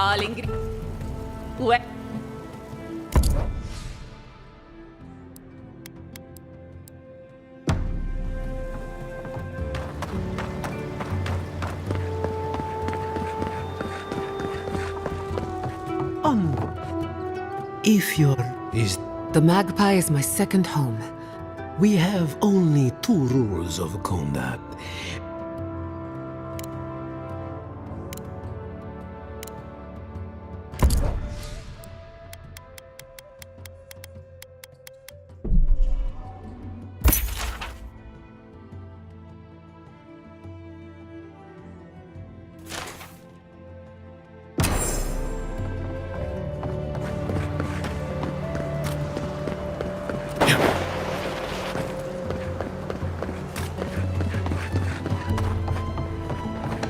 darling. Uè. If you're... is... The Magpie is my second home. We have only 2 rules of conduct.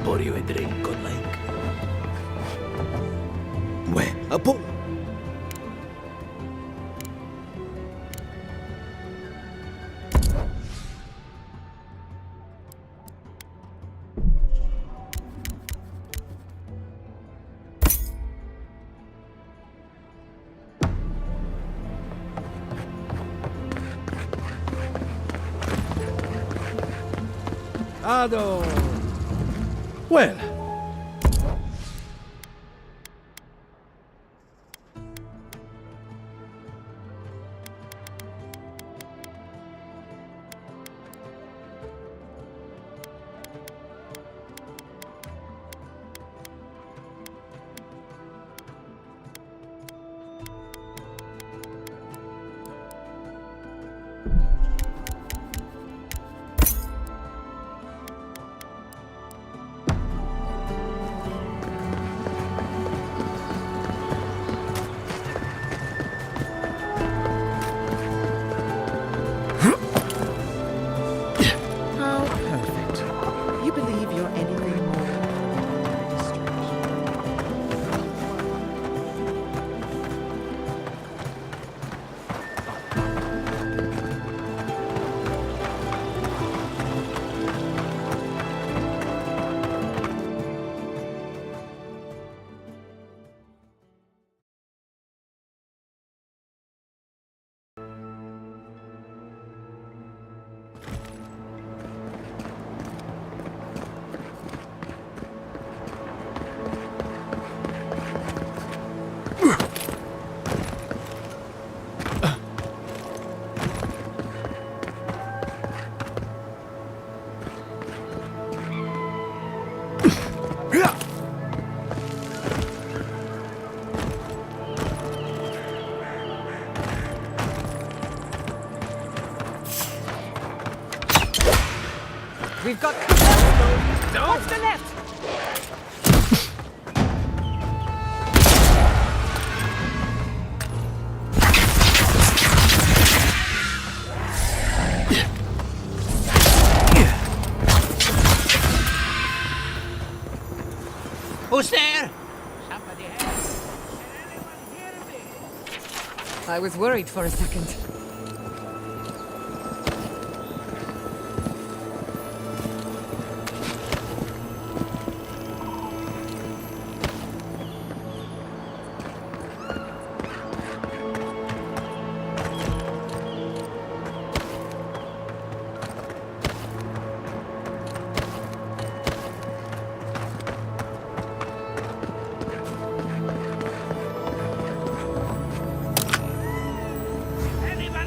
Pour you a drink, good like. Uè, a po'. Ado. Well. We've got... What's the left? Who's there? Somebody else. Can anyone hear me? I was worried for a second. Anyone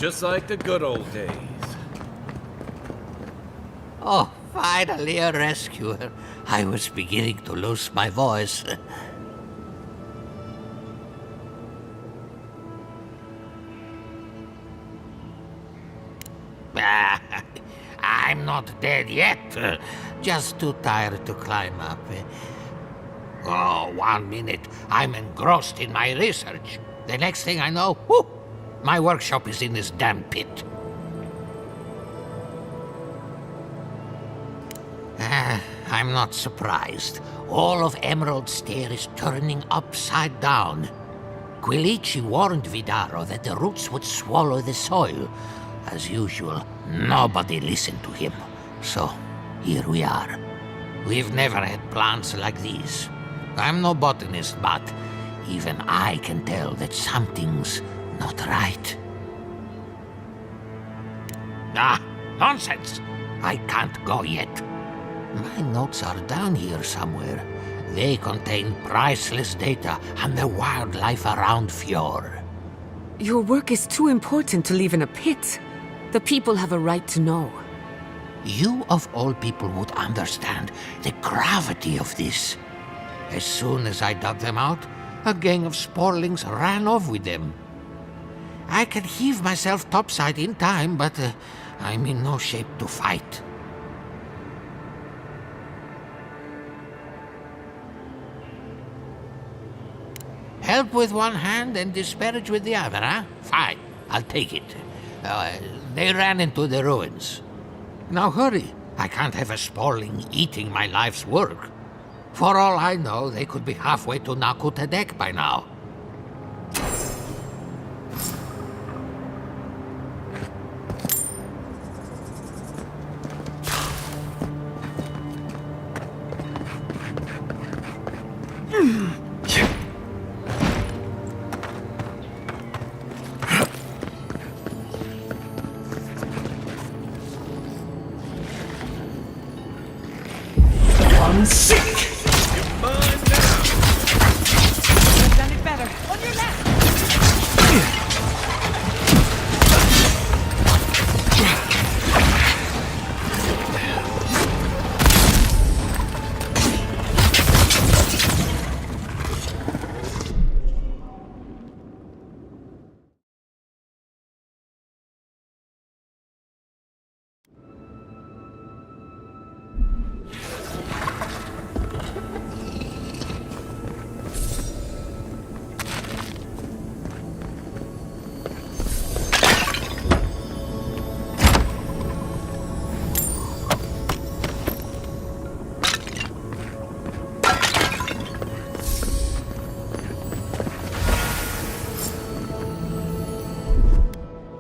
just like the good old days. Oh, finally a rescuer. I was beginning to lose my voice. I'm not dead yet. Just too tired to climb up. Oh, 1 minute. I'm engrossed in my research. The next thing I know, whoop, my workshop is in this damn pit. I'm not surprised. All of Emerald Stair is turning upside down. Quilici warned Vidaro that the roots would swallow the soil. As usual, nobody listened to him. So, here we are. We've never had plants like these. I'm no botanist, but even I can tell that something's not right. Ah, nonsense! I can't go yet. My notes are down here somewhere. They contain priceless data on the wildlife around Fjord. Your work is too important to leave in a pit. The people have a right to know. You of all people would understand the gravity of this. As soon as I dug them out, a gang of sporlings ran off with them. I can heave myself topside in time, but I'm in no shape to fight. Help with one hand and disparage with the other, huh? Fine, I'll take it. They ran into the ruins. Now hurry. I can't have a sporling eating my life's work. For all I know, they could be halfway to Nakutadek by now. I'm sick! You've done it better. On your left!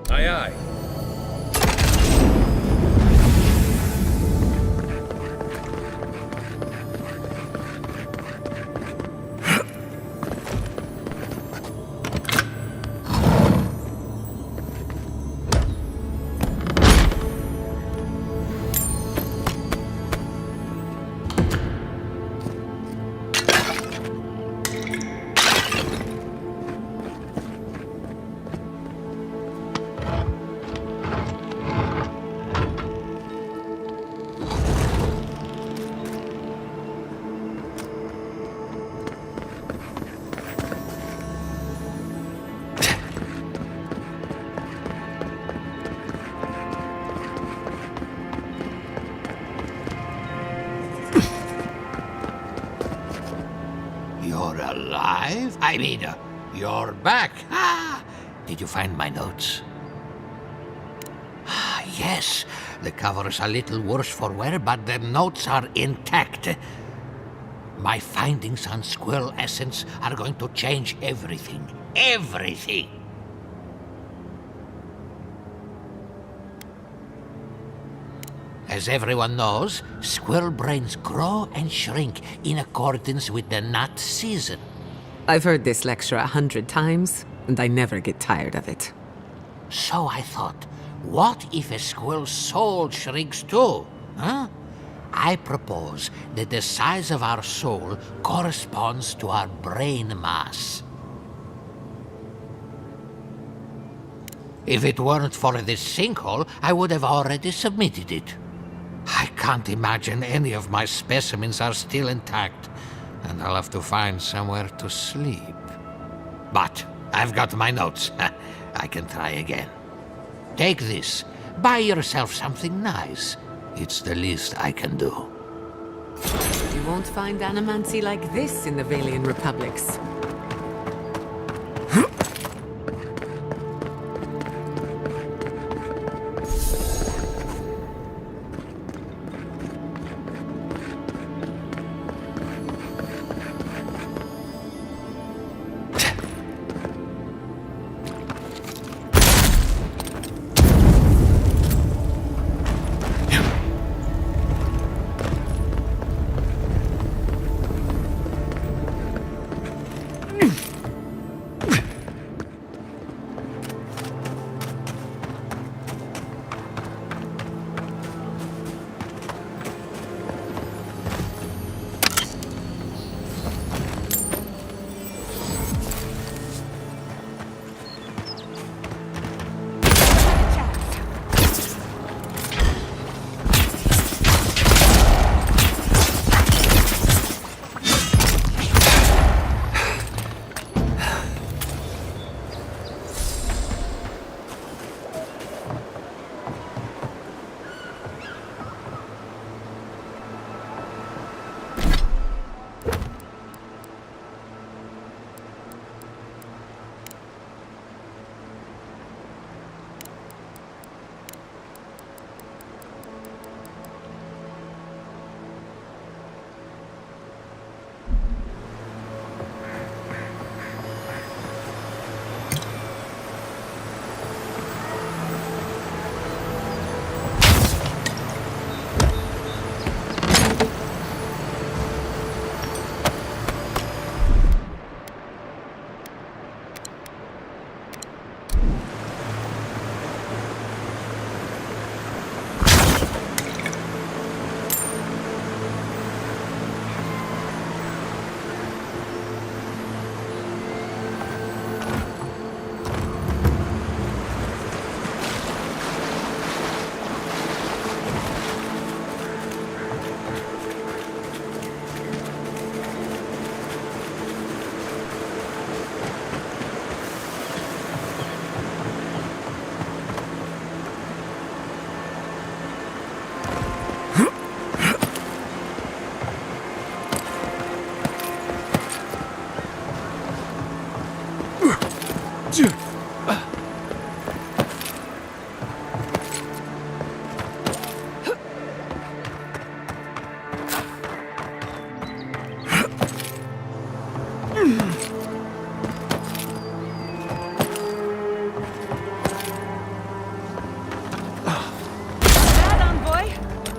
Aye, aye. You're alive? I mean, you're back. Ah, did you find my notes? Ah, yes. The cover's a little worse for wear, but the notes are intact. My findings on squirrel essence are going to change everything. Everything! As everyone knows, squirrel brains grow and shrink in accordance with the nut season. I've heard this lecture 100 times, and I never get tired of it. So I thought, what if a squirrel's soul shrinks too? Huh? I propose that the size of our soul corresponds to our brain mass. If it weren't for this sinkhole, I would have already submitted it. I can't imagine any of my specimens are still intact, and I'll have to find somewhere to sleep. But I've got my notes. I can try again. Take this. Buy yourself something nice. It's the least I can do. You won't find animancy like this in the Valian republics.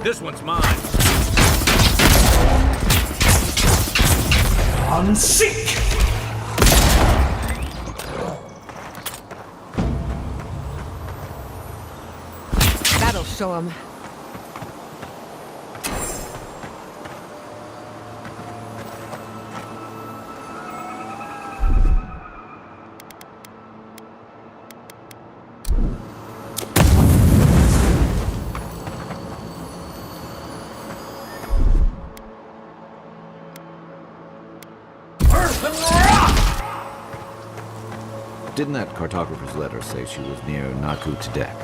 This one's mine. Unsink! That'll show him. Didn't that cartographer's letter say she was near Naku Tedek?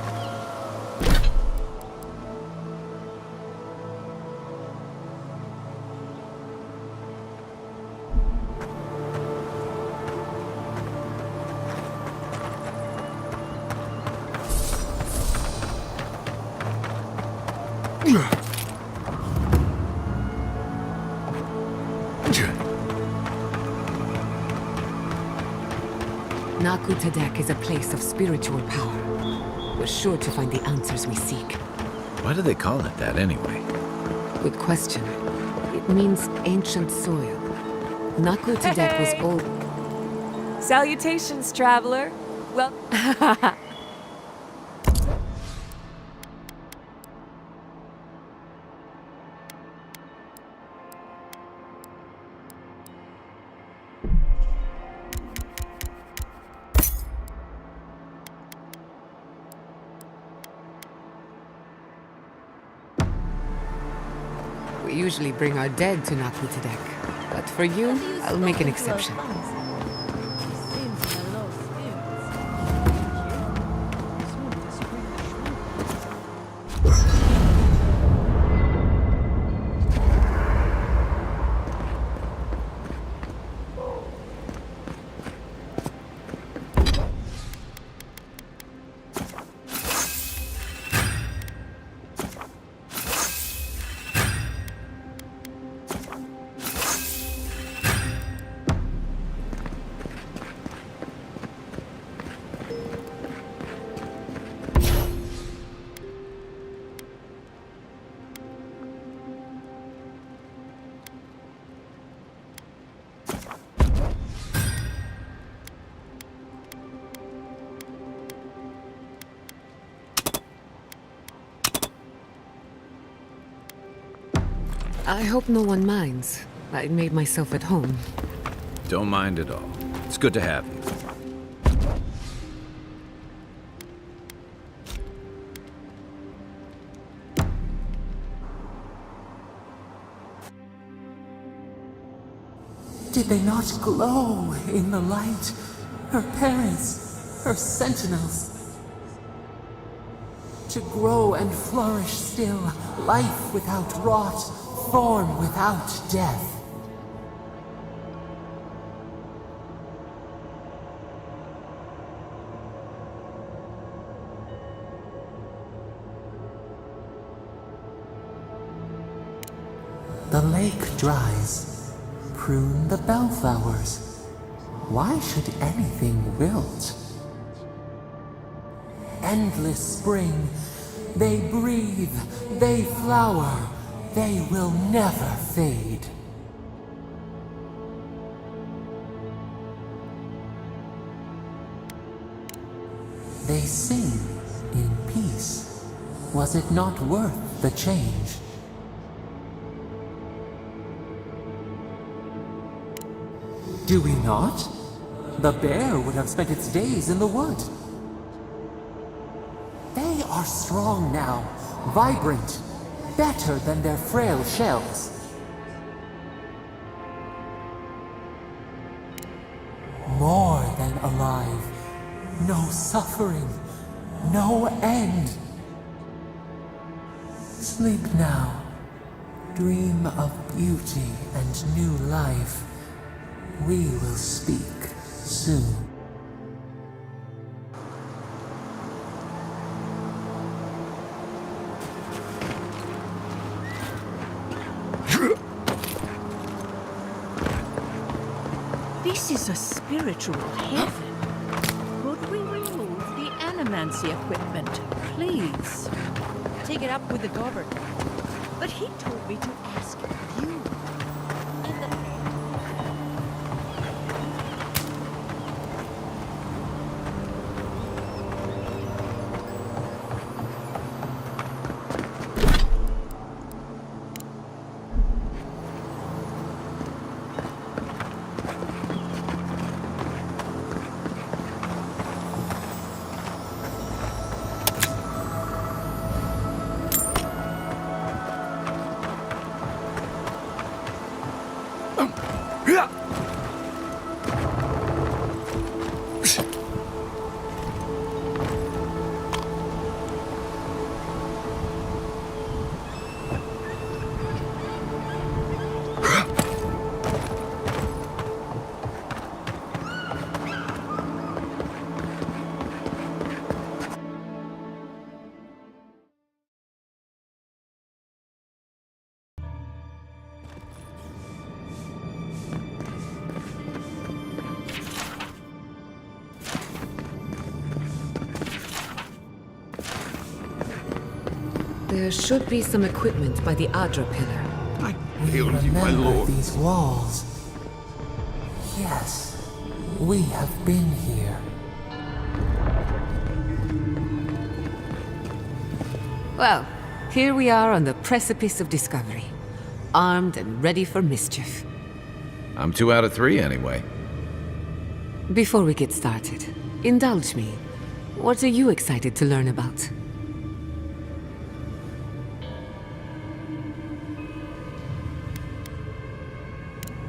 Naku Tedek is a place of spiritual power. We're sure to find the answers we seek. Why do they call it that anyway? Good question. It means ancient soil. Naku Tedek was old. Salutations, traveler. Well, usually bring our dead to Nakutadek. But for you, I'll make an exception. I hope no one minds. I made myself at home. Don't mind at all. It's good to have you. Did they not glow in the light? Her parents, her sentinels. To grow and flourish still, life without rot, form without death. The lake dries. Prune the bellflowers. Why should anything wilt? Endless spring. They breathe. They flower. They will never fade. They sing in peace. Was it not worth the change? Do we not? The bear would have spent its days in the wood. They are strong now, vibrant, better than their frail shells. More than alive. No suffering, no end. Sleep now. Dream of beauty and new life. We will speak soon. This is a spiritual heaven. Could we remove the animancy equipment, please? Take it up with the governor. But he told me to ask you. There should be some equipment by the Adra pillar. I hail you, my lord. These walls. Yes, we have been here. Well, here we are on the precipice of discovery. Armed and ready for mischief. I'm 2 out of 3 anyway. Before we get started, indulge me. What are you excited to learn about?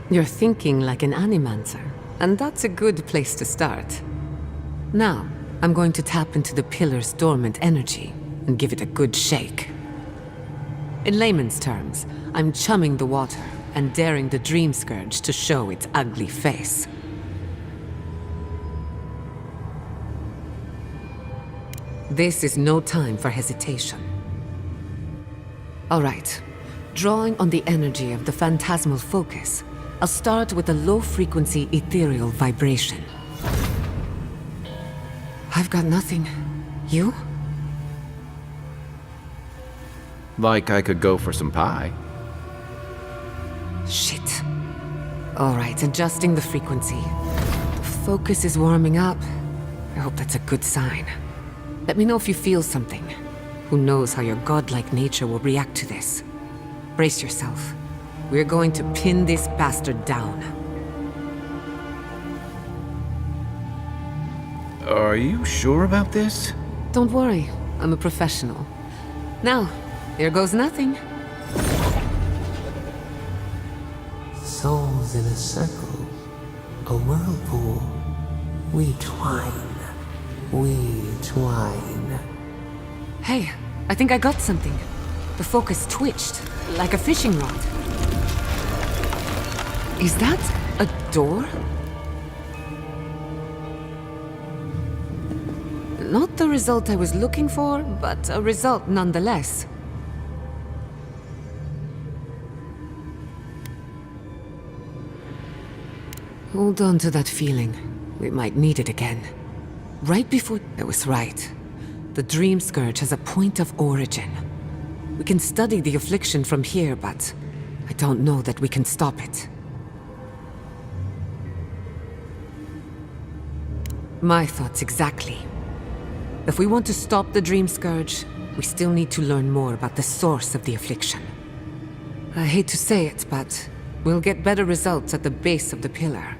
You're thinking like an animancer, and that's a good place to start. Now, I'm going to tap into the pillar's dormant energy and give it a good shake. In layman's terms, I'm chumming the water and daring the Dream Scourge to show its ugly face. This is no time for hesitation. All right. Drawing on the energy of the phantasmal focus, I'll start with a low-frequency ethereal vibration. I've got nothing. You? Like I could go for some pie. Shit. All right, adjusting the frequency. The focus is warming up. I hope that's a good sign. Let me know if you feel something. Who knows how your godlike nature will react to this? Brace yourself. We're going to pin this bastard down. Are you sure about this? Don't worry, I'm a professional. Now, here goes nothing. Souls in a circle, a whirlpool. We twine, we twine. Hey, I think I got something. The focus twitched, like a fishing rod. Is that a door? Not the result I was looking for, but a result nonetheless. Hold on to that feeling. We might need it again. Right before... I was right. The Dream Scourge has a point of origin. We can study the affliction from here, but I don't know that we can stop it. My thoughts exactly. If we want to stop the Dream Scourge, we still need to learn more about the source of the affliction. I hate to say it, but we'll get better results at the base of the pillar,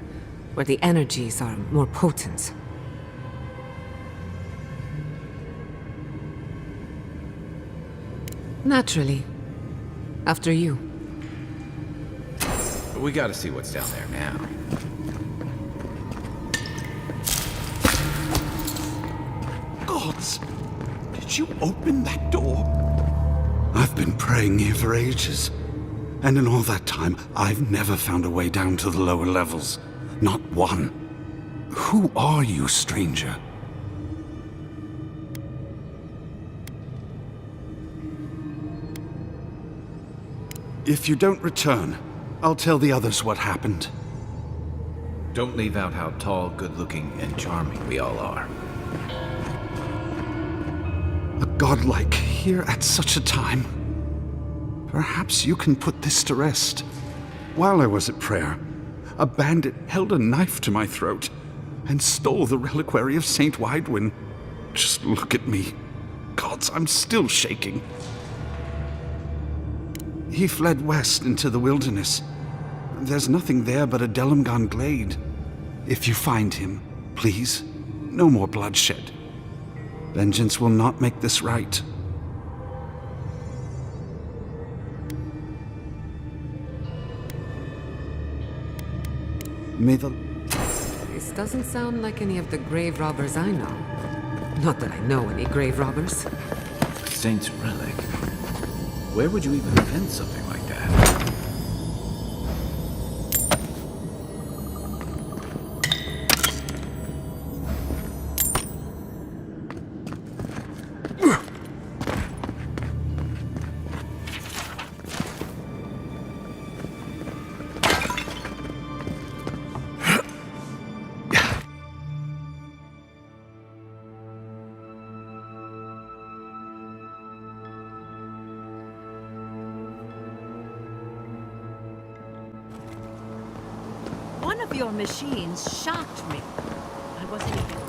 where the energies are more potent. Naturally. After you. We gotta see what's down there now. Gods! Did you open that door? I've been praying here for ages. And in all that time, I've never found a way down to the lower levels. Not one. Who are you, stranger? If you don't return, I'll tell the others what happened. Don't leave out how tall, good-looking, and charming we all are. A godlike here at such a time. Perhaps you can put this to rest. While I was at prayer, a bandit held a knife to my throat and stole the reliquary of Saint Widwin. Just look at me. Gods, I'm still shaking. He fled west into the wilderness. There's nothing there but a Delumgan glade. If you find him, please, no more bloodshed. Vengeance will not make this right. May the... This doesn't sound like any of the grave robbers I know. Not that I know any grave robbers. Saint's relic. Where would you even find something like that? One of your machines shocked me. I wasn't even...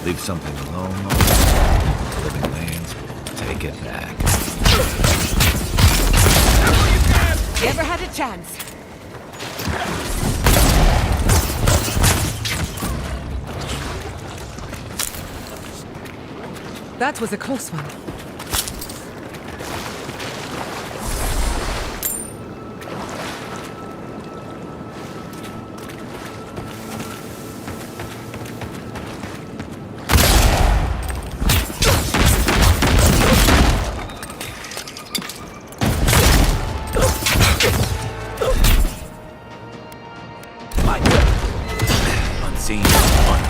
Leave something alone. Living lands will take it back. Never had a chance. That was a close one. Unseen. One.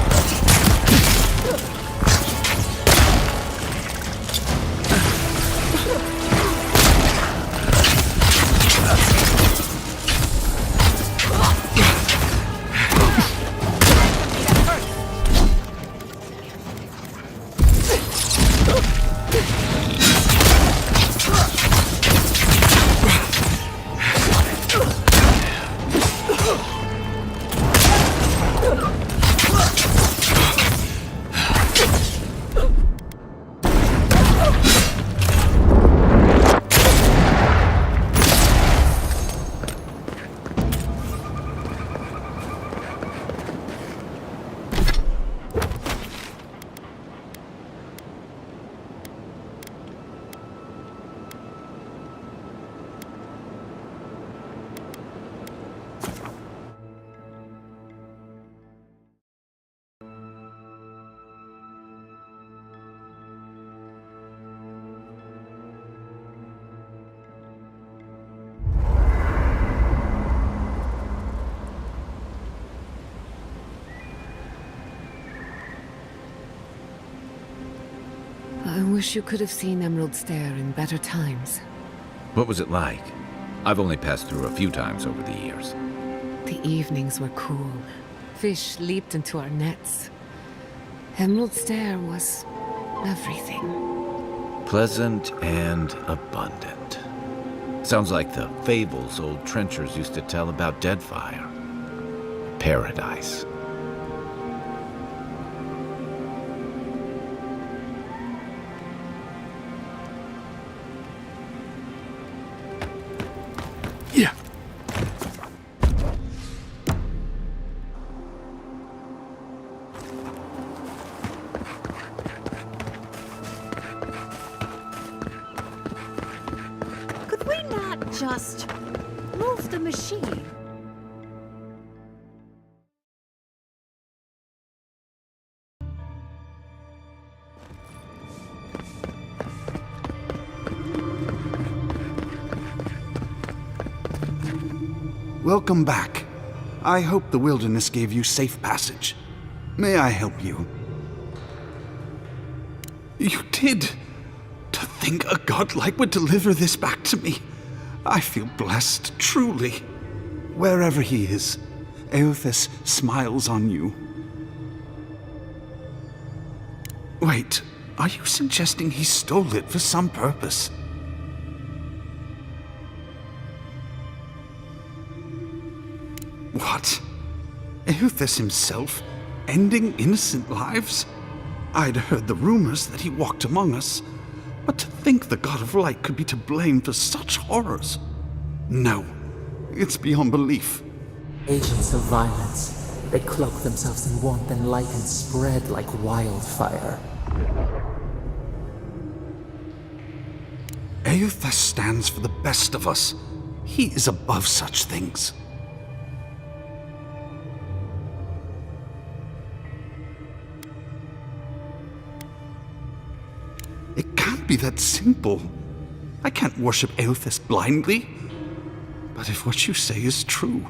I wish you could have seen Emerald Stair in better times. What was it like? I've only passed through a few times over the years. The evenings were cool. Fish leaped into our nets. Emerald Stair was everything. Pleasant and abundant. Sounds like the fables old trenchers used to tell about Deadfire. Paradise. Yeah. Could we not just move the machine? Welcome back. I hope the wilderness gave you safe passage. May I help you? You did! To think a godlike would deliver this back to me. I feel blessed, truly. Wherever he is, Eothas smiles on you. Wait, are you suggesting he stole it for some purpose? What? Eothas himself, ending innocent lives? I'd heard the rumors that he walked among us, but to think the God of Light could be to blame for such horrors. No, it's beyond belief. Agents of violence. They cloak themselves in warmth and light and spread like wildfire. Eothas stands for the best of us. He is above such things. It can't be that simple. I can't worship Aelthis blindly. But if what you say is true,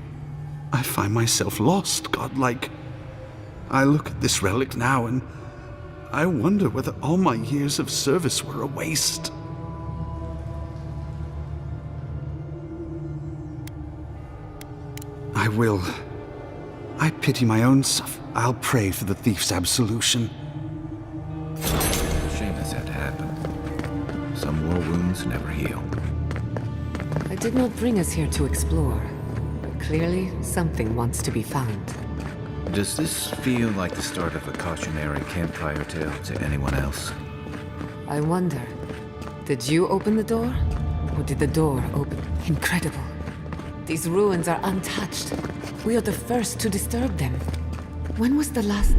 I find myself lost, godlike. I look at this relic now and I wonder whether all my years of service were a waste. I will. I pity my own I'll pray for the thief's absolution. Shame this had to happen. Some war wounds never heal. I did not bring us here to explore, but clearly something wants to be found. Does this feel like the start of a cautionary campfire tale to anyone else? I wonder, did you open the door? Or did the door open? Incredible. These ruins are untouched. We are the first to disturb them. When was the last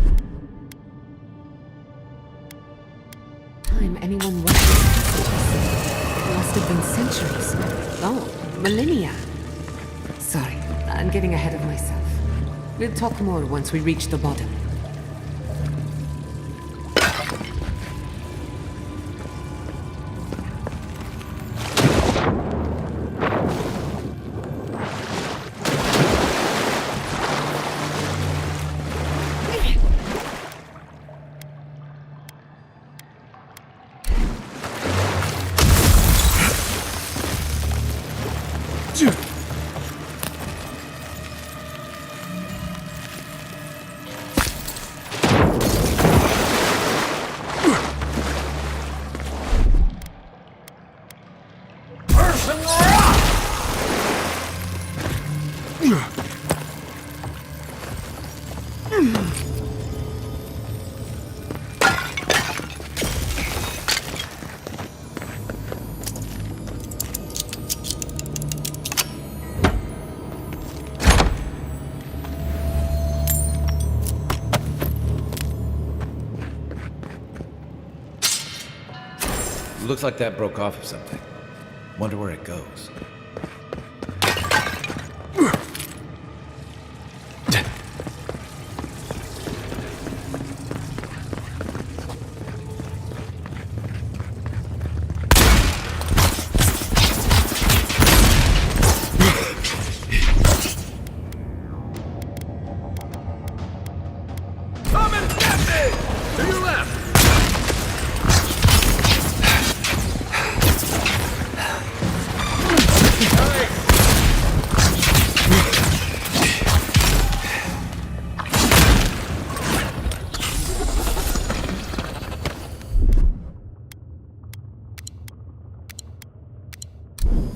time anyone watched these passages? It must have been centuries. Oh, millennia. Sorry, I'm getting ahead of myself. We'll talk more once we reach the bottom. Looks like that broke off of something. Wonder where it goes. Come and get me! To your left!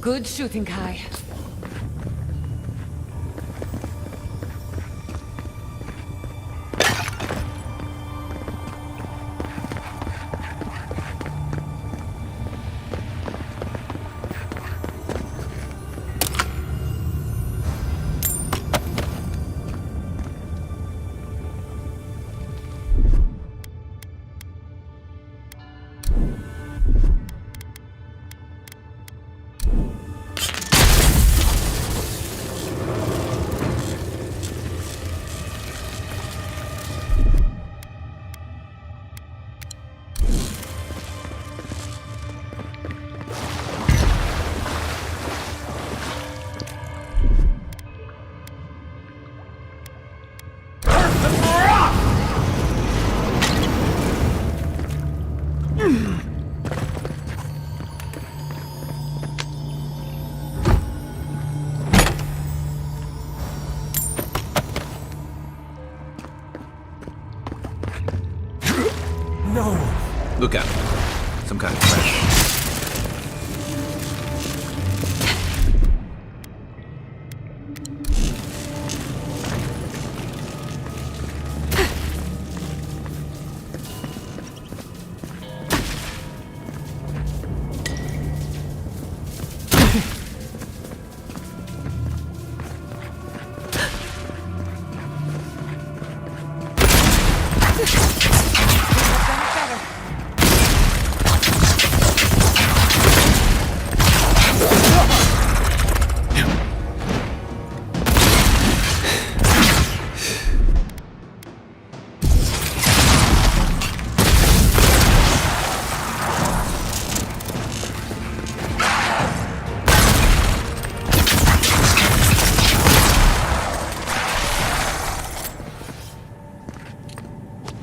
Good shooting, Kai. Look out. Some kind of trap.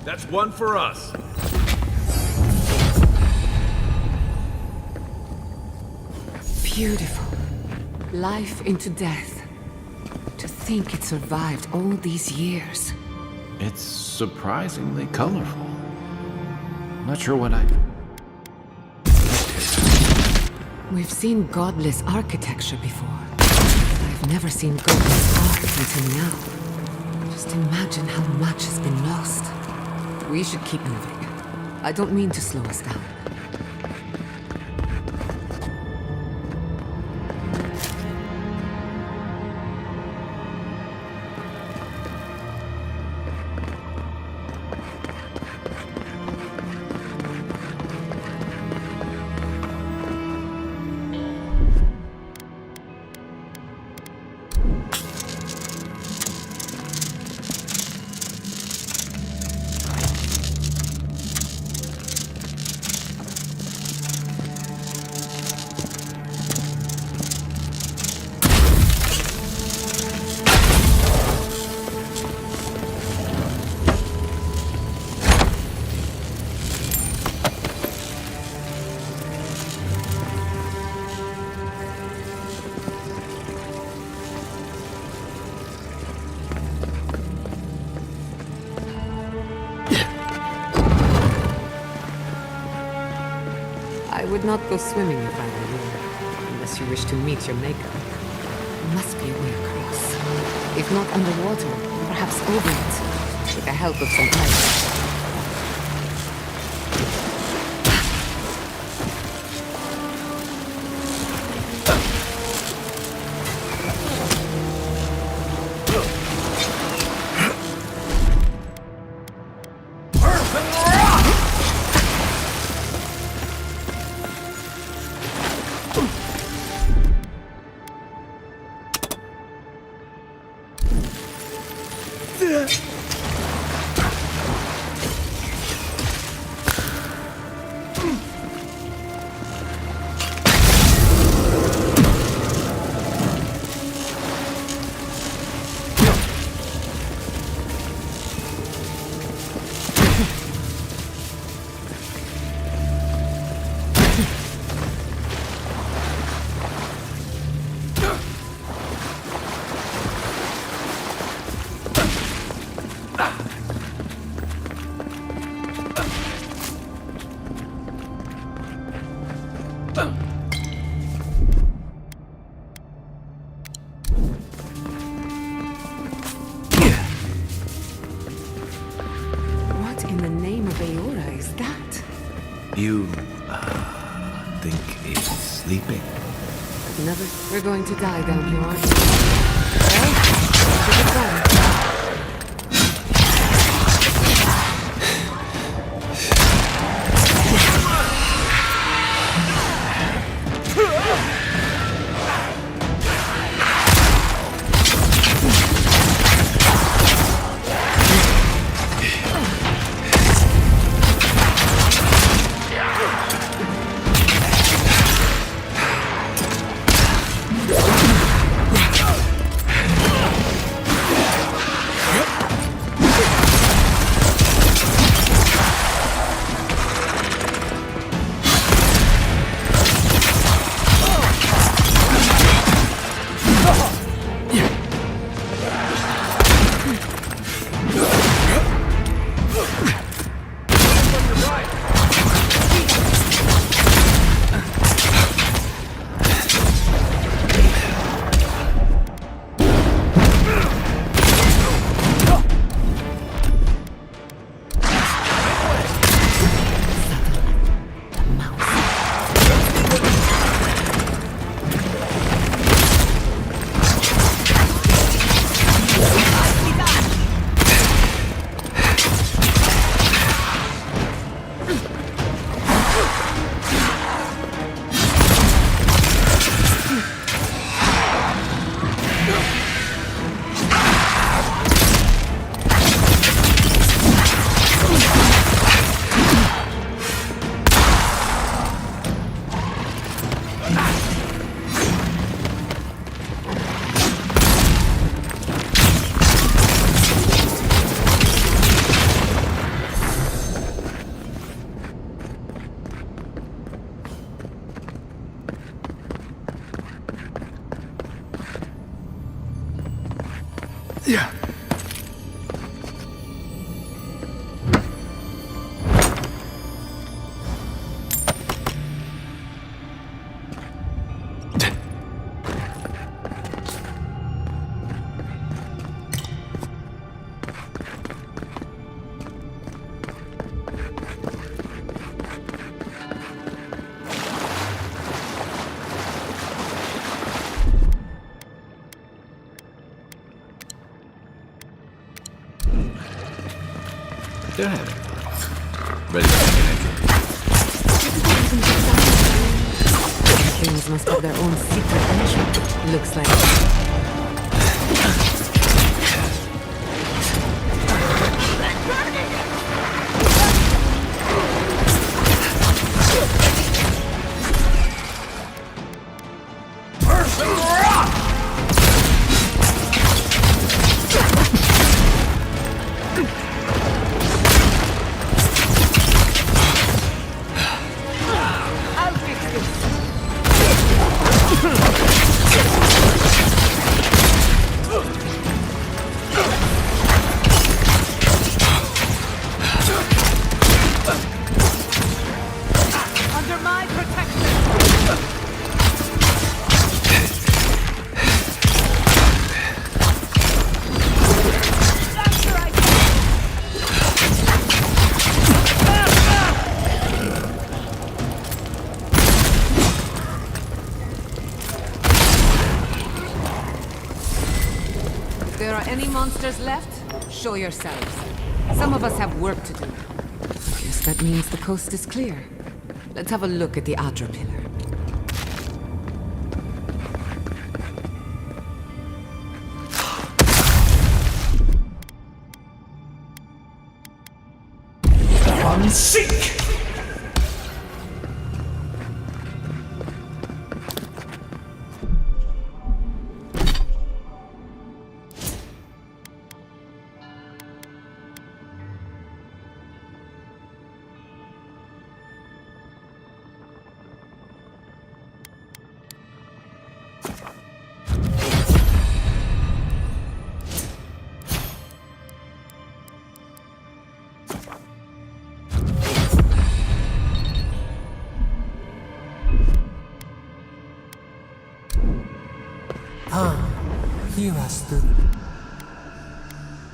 That's one for us. Beautiful. Life into death. To think it survived all these years. It's surprisingly colorful. Not sure what I... We've seen godless architecture before. I've never seen godless art until now. Just imagine how much has been lost. We should keep moving. I don't mean to slow us down. I would not go swimming if I were you, unless you wish to meet your maker. There must be a way across. If not underwater, perhaps over it, with the help of some ice. What in the name of Aora is that? You, think it's sleeping? Another. We're going to die down here, aren't we? Well, this is fun. They're having fun. Ready to make an entry. Things must have their own secret entry. Looks like. Any monsters left? Show yourselves. Some of us have work to do. Guess that means the coast is clear. Let's have a look at the Adra pillar. Unseek! Hear us through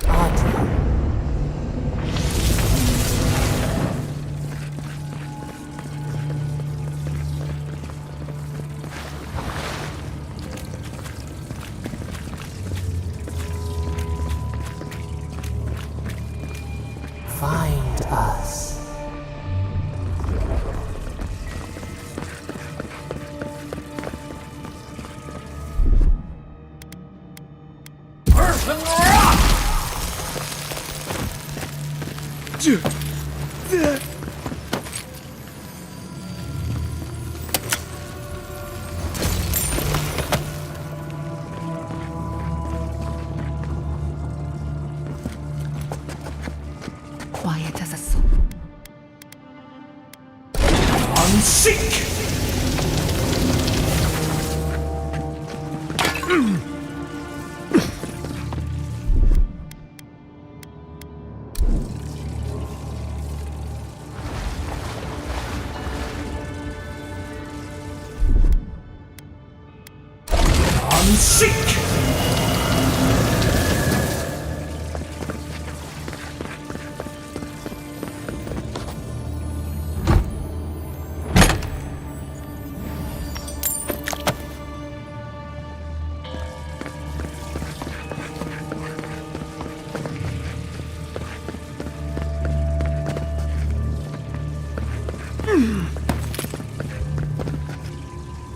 Adra. Find us. Quiet as a soul. Unseek! Unseek!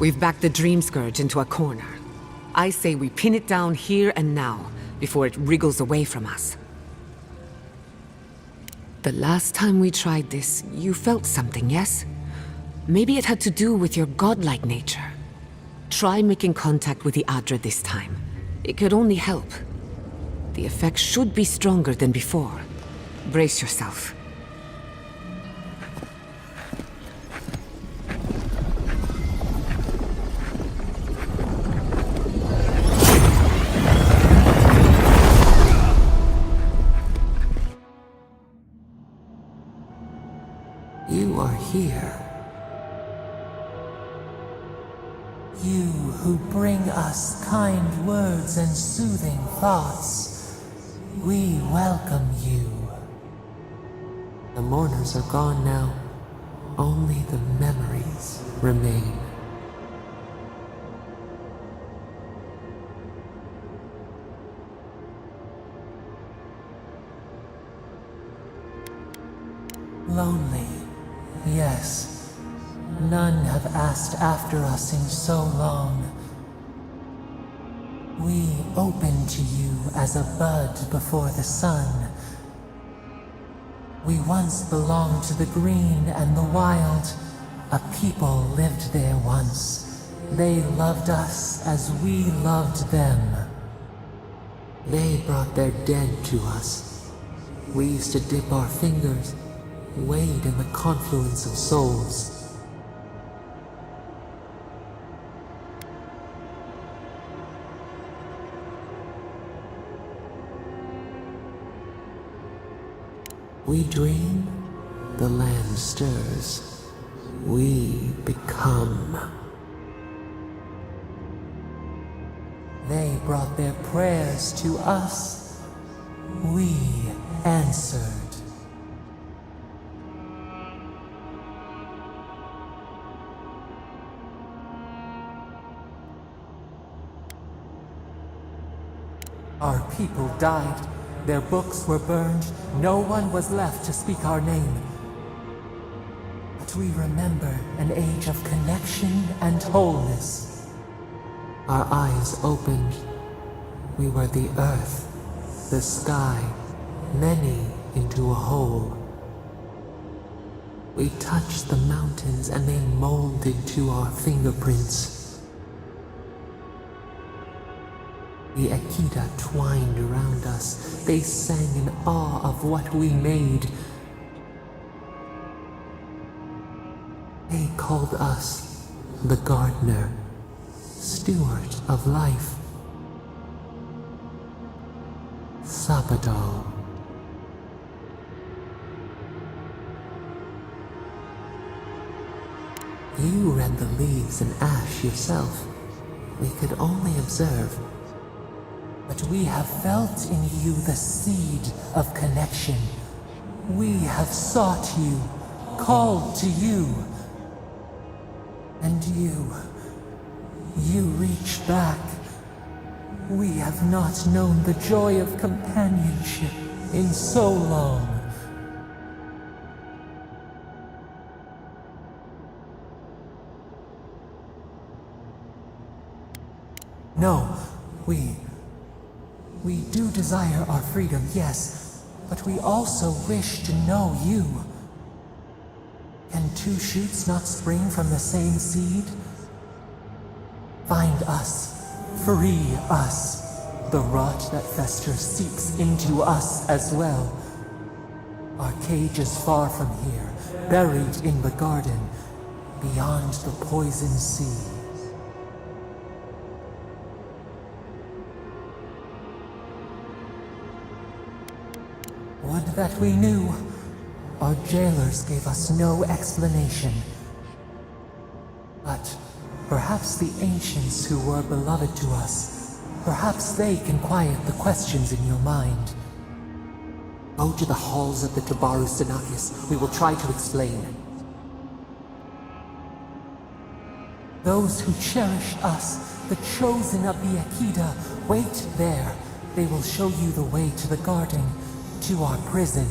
We've backed the Dream Scourge into a corner. I say we pin it down here and now, before it wriggles away from us. The last time we tried this, you felt something, yes? Maybe it had to do with your godlike nature. Try making contact with the Adra this time. It could only help. The effect should be stronger than before. Brace yourself. You are here. You who bring us kind words and soothing thoughts, we welcome you. The mourners are gone now. Only the memories remain. Lonely, yes. None have asked after us in so long. We open to you as a bud before the sun. We once belonged to the green and the wild. A people lived there once. They loved us as we loved them. They brought their dead to us. We used to dip our fingers, wade in the confluence of souls. We dream, the land stirs. We become. They brought their prayers to us. We answered. Our people died. Their books were burned. No one was left to speak our name. But we remember an age of connection and wholeness. Our eyes opened. We were the earth, the sky, many into a whole. We touched the mountains and they molded to our fingerprints. The Akita twined around us. They sang in awe of what we made. They called us the gardener, steward of life. Sabado. You read the leaves and ash yourself. We could only observe. But we have felt in you the seed of connection. We have sought you, called to you. And you reach back. We have not known the joy of companionship in so long. No, we do desire our freedom, yes, but we also wish to know you. Can two shoots not spring from the same seed? Find us. Free us. The rot that festers seeps into us as well. Our cage is far from here, buried in the garden, beyond the poison sea. Would that we knew. Our jailers gave us no explanation. But perhaps the ancients who were beloved to us, perhaps they can quiet the questions in your mind. Go to the halls of the Tabaru Sinakis. We will try to explain. Those who cherish us, the chosen of the Akita, wait there. They will show you the way to the garden, to our prison.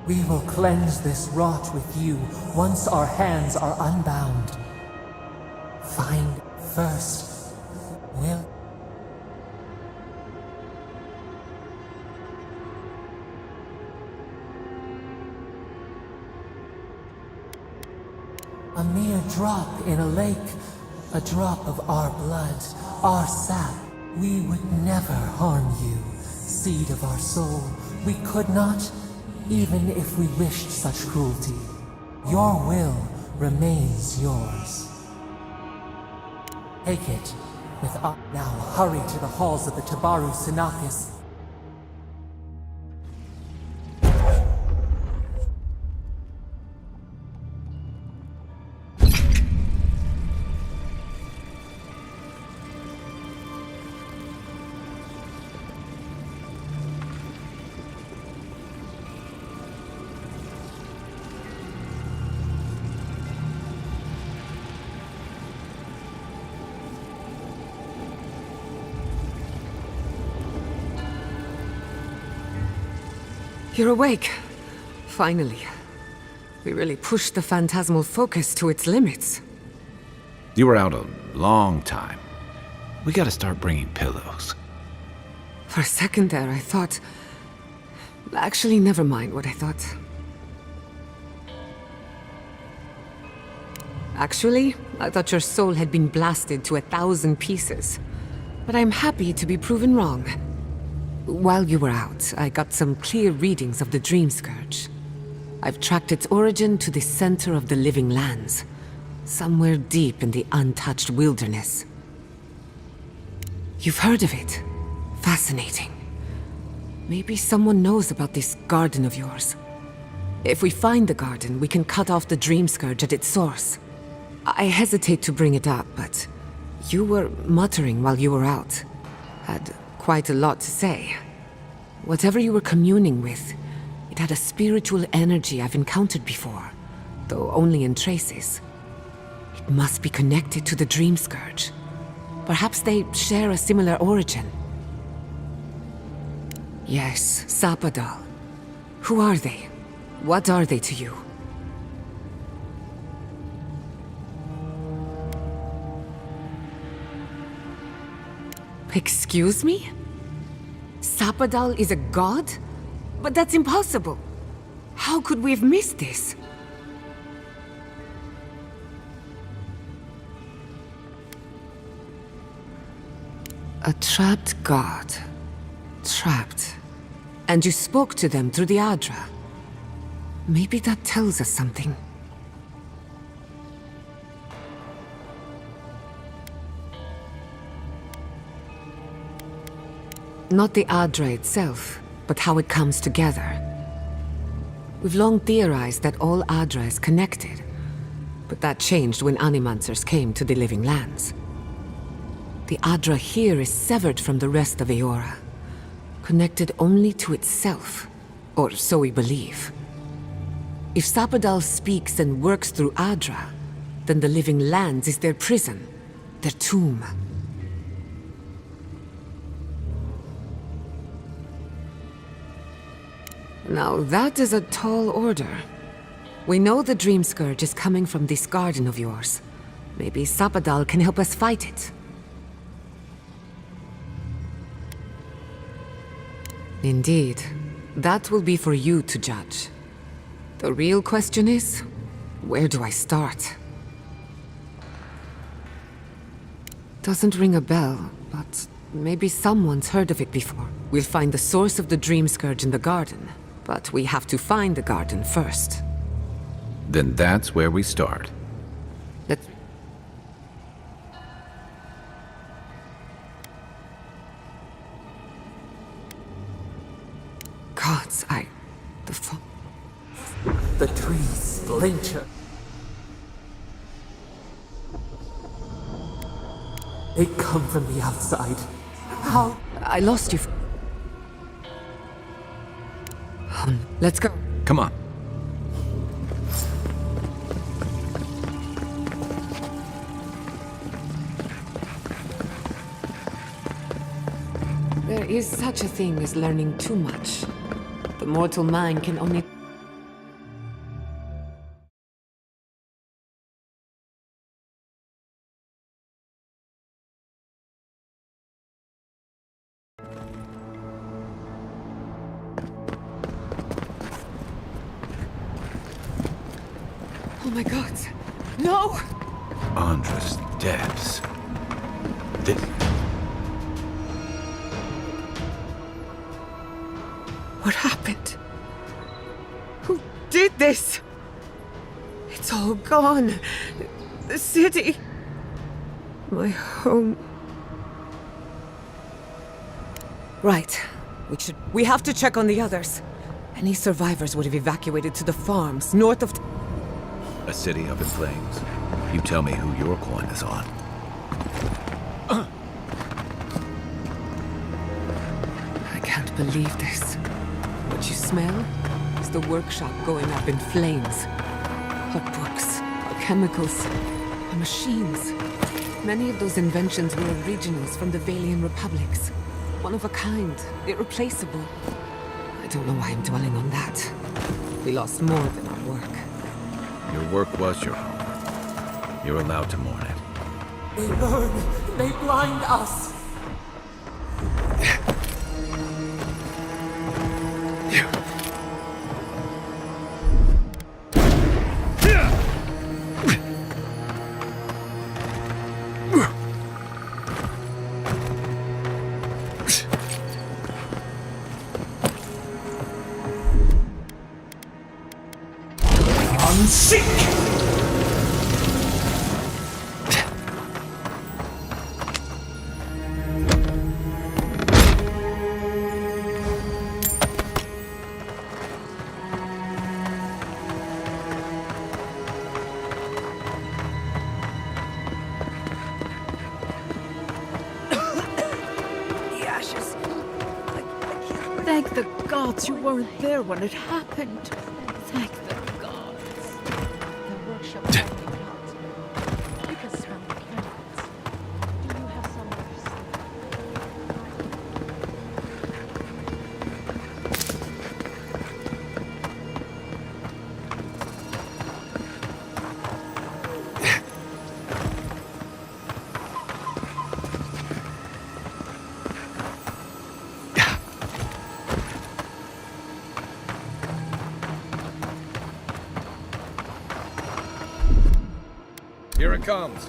We will cleanse this rot with you once our hands are unbound. Find first, will. A mere drop in a lake, a drop of our blood, our sap. We would never harm you, seed of our soul. We could not, even if we wished such cruelty. Your will remains yours. Take it with us. Now hurry to the halls of the Tabaru Sinakis. You're awake. Finally. We really pushed the phantasmal focus to its limits. You were out a long time. We gotta start bringing pillows. For a second there, I thought... Actually, never mind what I thought. Actually, I thought your soul had been blasted to 1,000 pieces. But I'm happy to be proven wrong. While you were out, I got some clear readings of the Dream Scourge. I've tracked its origin to the center of the living lands. Somewhere deep in the untouched wilderness. You've heard of it. Fascinating. Maybe someone knows about this garden of yours. If we find the garden, we can cut off the Dream Scourge at its source. I hesitate to bring it up, but you were muttering while you were out. Had quite a lot to say. Whatever you were communing with, it had a spiritual energy I've encountered before, though only in traces. It must be connected to the Dream Scourge. Perhaps they share a similar origin. Yes, Sapadal. Who are they? What are they to you? Excuse me? Sapadal is a god? But that's impossible. How could we have missed this? A trapped god. Trapped. And you spoke to them through the Adra. Maybe that tells us something. Not the Adra itself, but how it comes together. We've long theorized that all Adra is connected, but that changed when Animancers came to the Living Lands. The Adra here is severed from the rest of Eora, connected only to itself, or so we believe. If Sapadal speaks and works through Adra, then the Living Lands is their prison, their tomb. Now that is a tall order. We know the Dream Scourge is coming from this garden of yours. Maybe Sapadal can help us fight it. Indeed. That will be for you to judge. The real question is, where do I start? Doesn't ring a bell, but maybe someone's heard of it before. We'll find the source of the Dream Scourge in the garden, but we have to find the garden first. Then that's where we start. Let's... Gods, The trees splinter. They come from the outside. How? I lost you. Let's go. Come on. There is such a thing as learning too much. The mortal mind can only... Oh my god. No! Andra's depths. This... What happened? Who did this? It's all gone. The city. My home. Right. We have to check on the others. Any survivors would have evacuated to the farms north of... A city up in flames. You tell me who your coin is on. I can't believe this. What you smell is the workshop going up in flames. Our books, our chemicals, our machines. Many of those inventions were originals from the Valian republics. One of a kind, irreplaceable. I don't know why I'm dwelling on that. We lost more than our work. Your work was your home. You're allowed to mourn it. They burn. They blind us. The ashes. Thank the gods you weren't there when it happened. Thank the gods. The workshop might be hot. You can smell the candles. Do you have somewhere to sleep? Here it comes.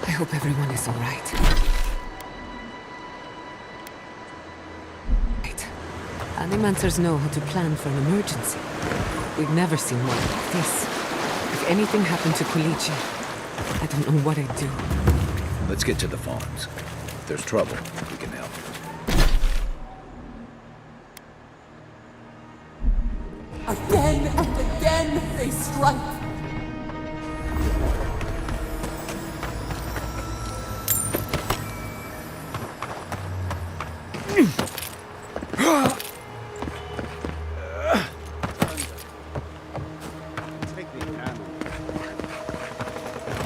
I hope everyone is all right. Right. Animancers know how to plan for an emergency. We've never seen one like this. If anything happened to Quilici, I don't know what I'd do. Let's get to the farms. If there's trouble, we can help. Again and again they strike.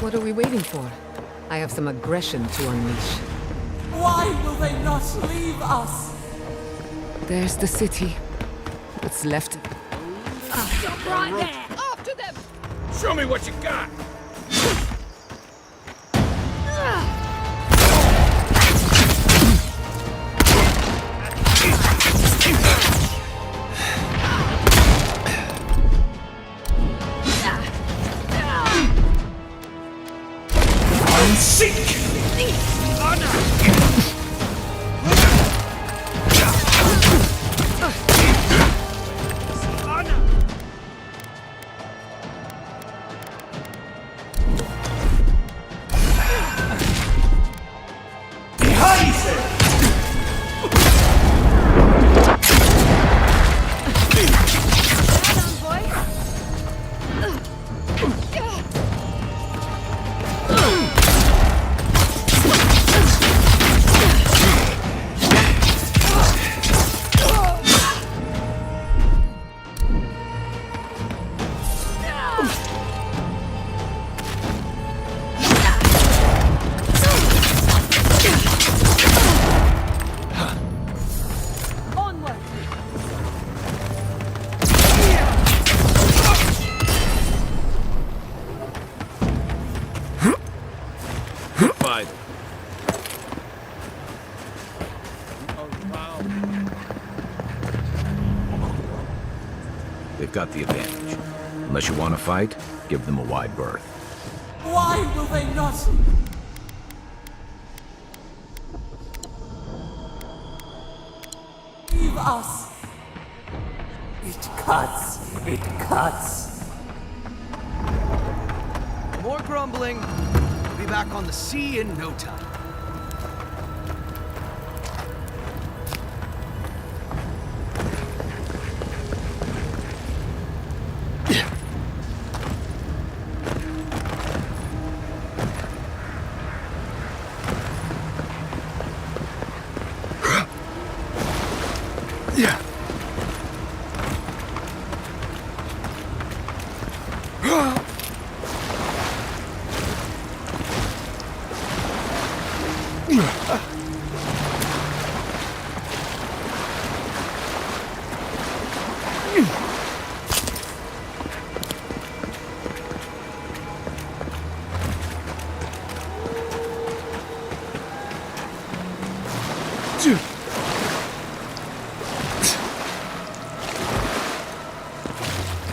What are we waiting for? I have some aggression to unleash. Why will they not leave us? There's the city. What's left? Stop right there! After them! Show me what you got! got the advantage. Unless you want to fight, give them a wide berth. Why will they not? Leave us! It cuts. It cuts. More grumbling. We'll be back on the sea in no time.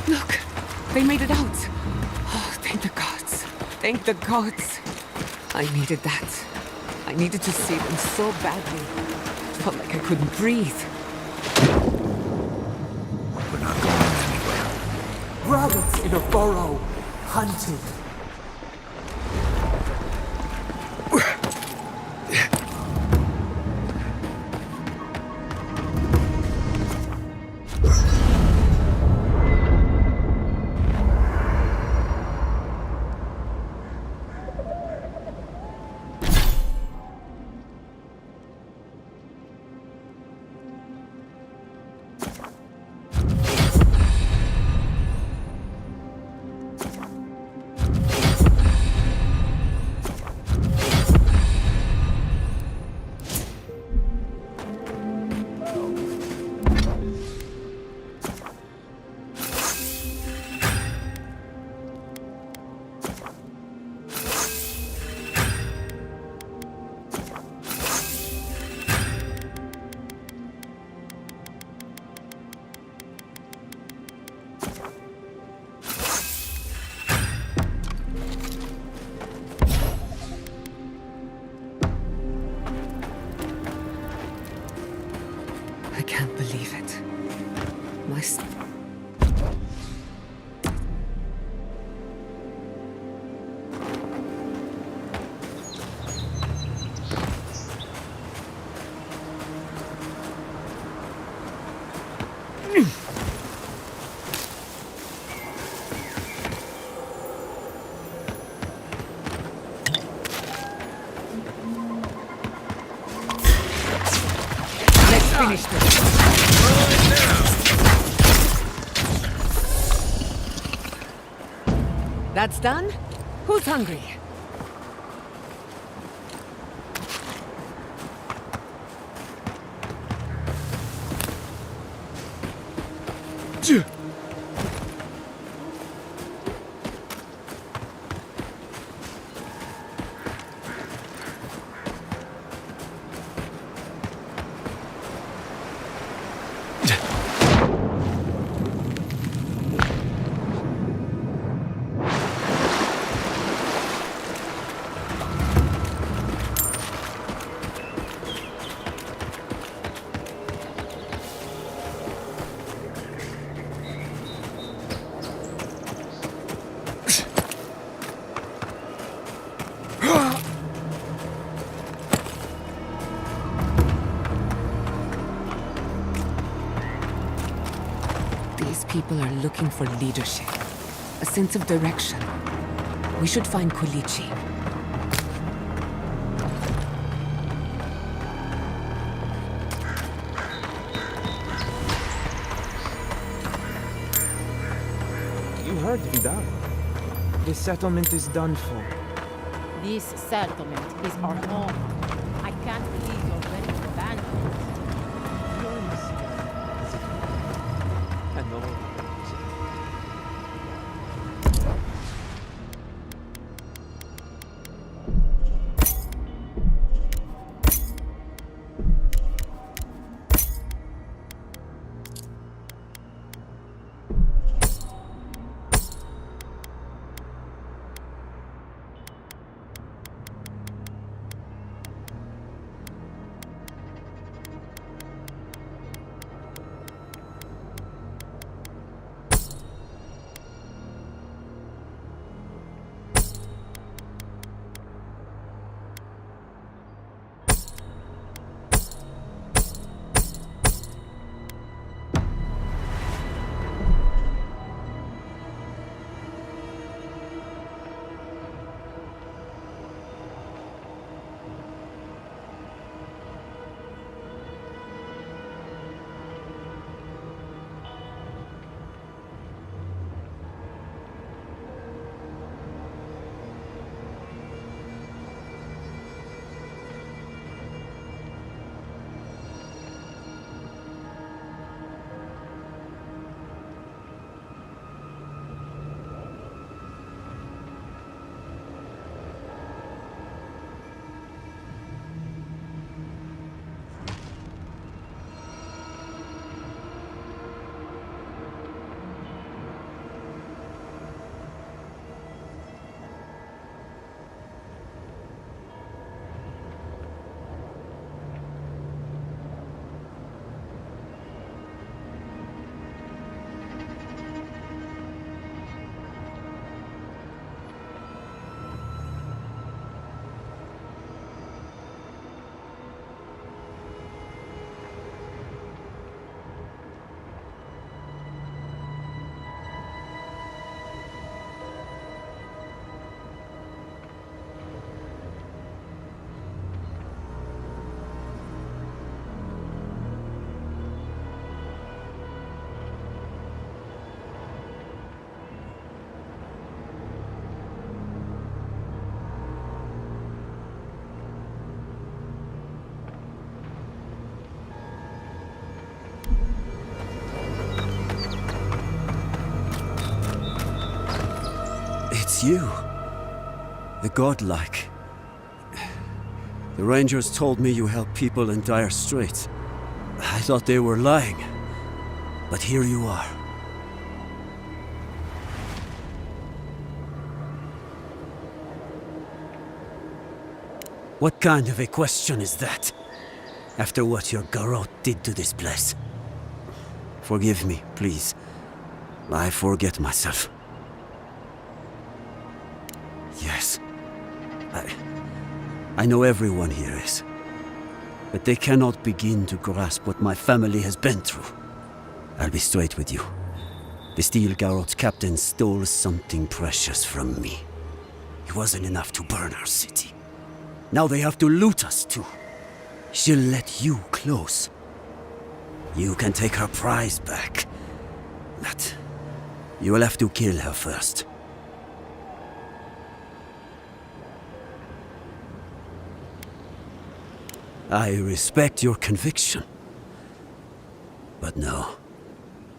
Look, they made it out. Oh, thank the gods. Thank the gods. I needed that. I needed to see them so badly. It felt like I couldn't breathe. We're not going anywhere. Rabbits in a burrow. Hunted. I can't believe it. My Let's finish this. That's done? Who's hungry? These people are looking for leadership, a sense of direction. We should find Quilichi. You heard Vidar. This settlement is done for. This settlement is our home. I can't believe you're ready to abandon it. I know. It's you. The godlike. The Rangers told me you help people in dire straits. I thought they were lying. But here you are. What kind of a question is that? After what your Garrote did to this place. Forgive me, please. I forget myself. Yes. I know everyone here is. But they cannot begin to grasp what my family has been through. I'll be straight with you. The Steel Garrote's captain stole something precious from me. It wasn't enough to burn our city. Now they have to loot us too. She'll let you close. You can take her prize back. But you will have to kill her first. I respect your conviction. But no,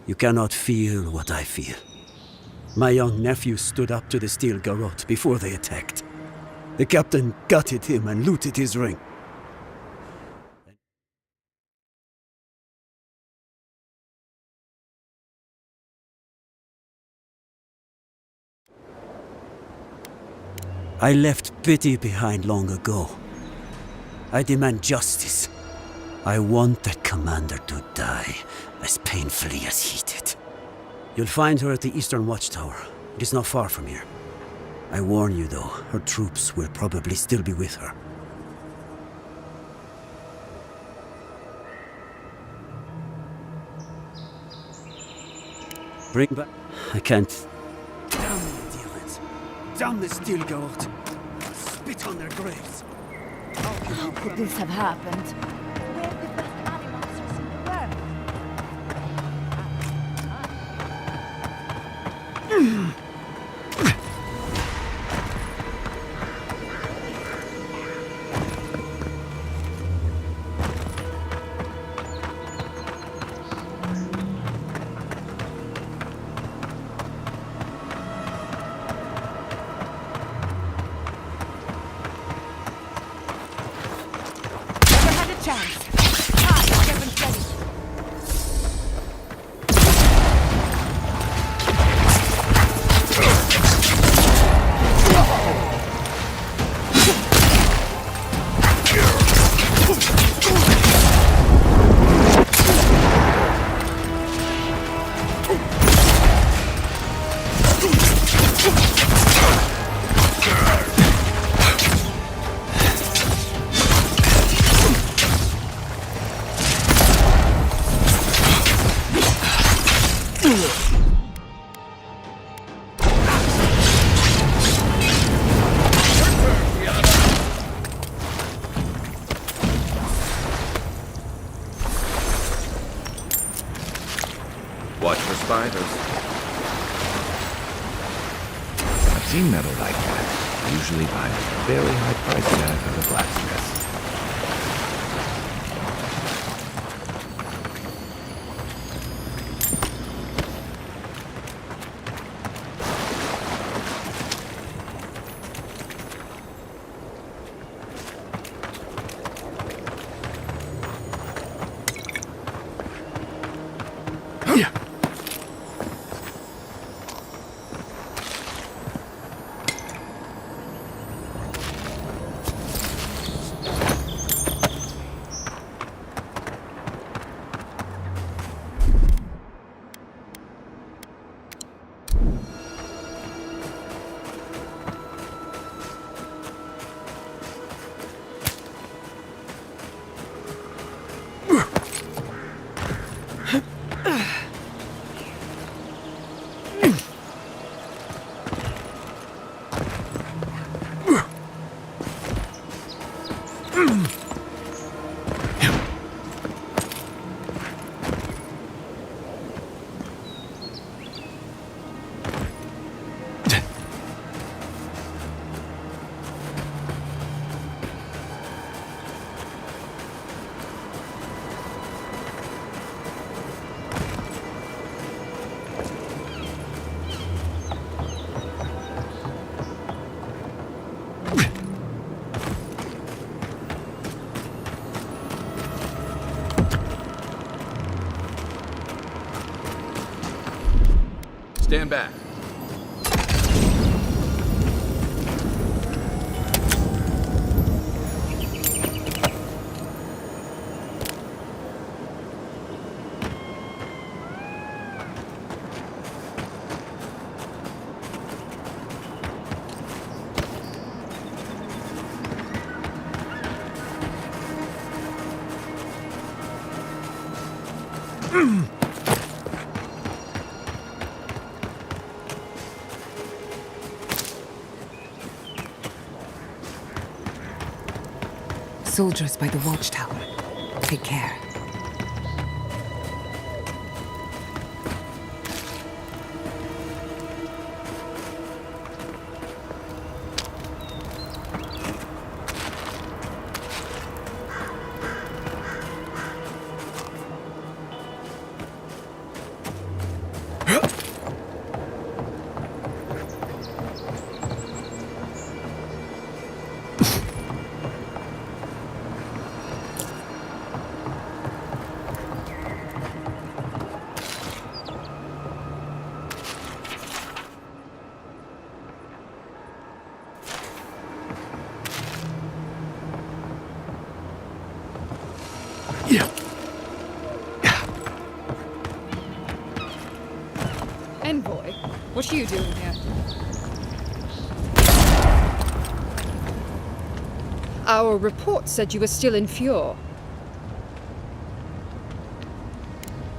you cannot feel what I feel. My young nephew stood up to the Steel Garrote before they attacked. The captain gutted him and looted his ring. I left pity behind long ago. I demand justice. I want that commander to die as painfully as he did. You'll find her at the Eastern Watchtower. It is not far from here. I warn you though, her troops will probably still be with her. Bring back... I can't... Damn the demons! Damn the Steel Garrote! Spit on their graves! How could this have happened? We're the best animals in the world. Watch for spiders. I've seen metal like that, usually by a very high price tag for the blacksmiths. Coming back. Soldiers by the watchtower. Take care. Envoy, what are you doing here? Our report said you were still in Fjord.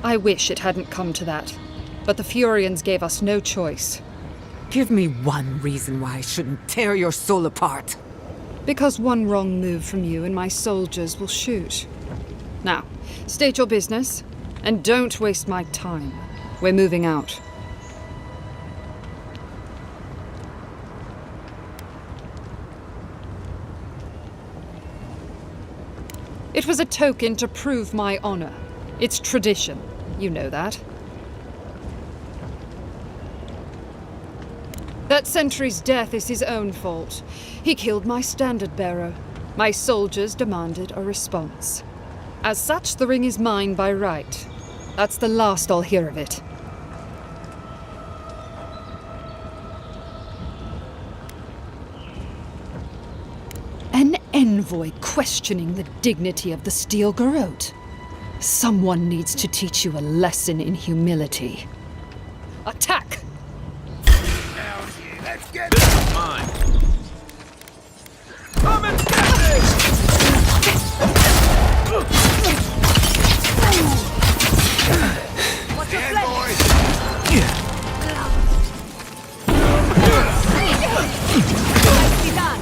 I wish it hadn't come to that, but the Furians gave us no choice. Give me one reason why I shouldn't tear your soul apart. Because one wrong move from you and my soldiers will shoot. Now, state your business, and don't waste my time. We're moving out. It was a token to prove my honor. It's tradition. You know that. That sentry's death is his own fault. He killed my standard-bearer. My soldiers demanded a response. As such, the ring is mine by right. That's the last I'll hear of it. An envoy questioning the dignity of the Steel Garrote. Someone needs to teach you a lesson in humility. Attack! Let's get this is mine. Come and get this! What's your Stand, boys! Nicely done.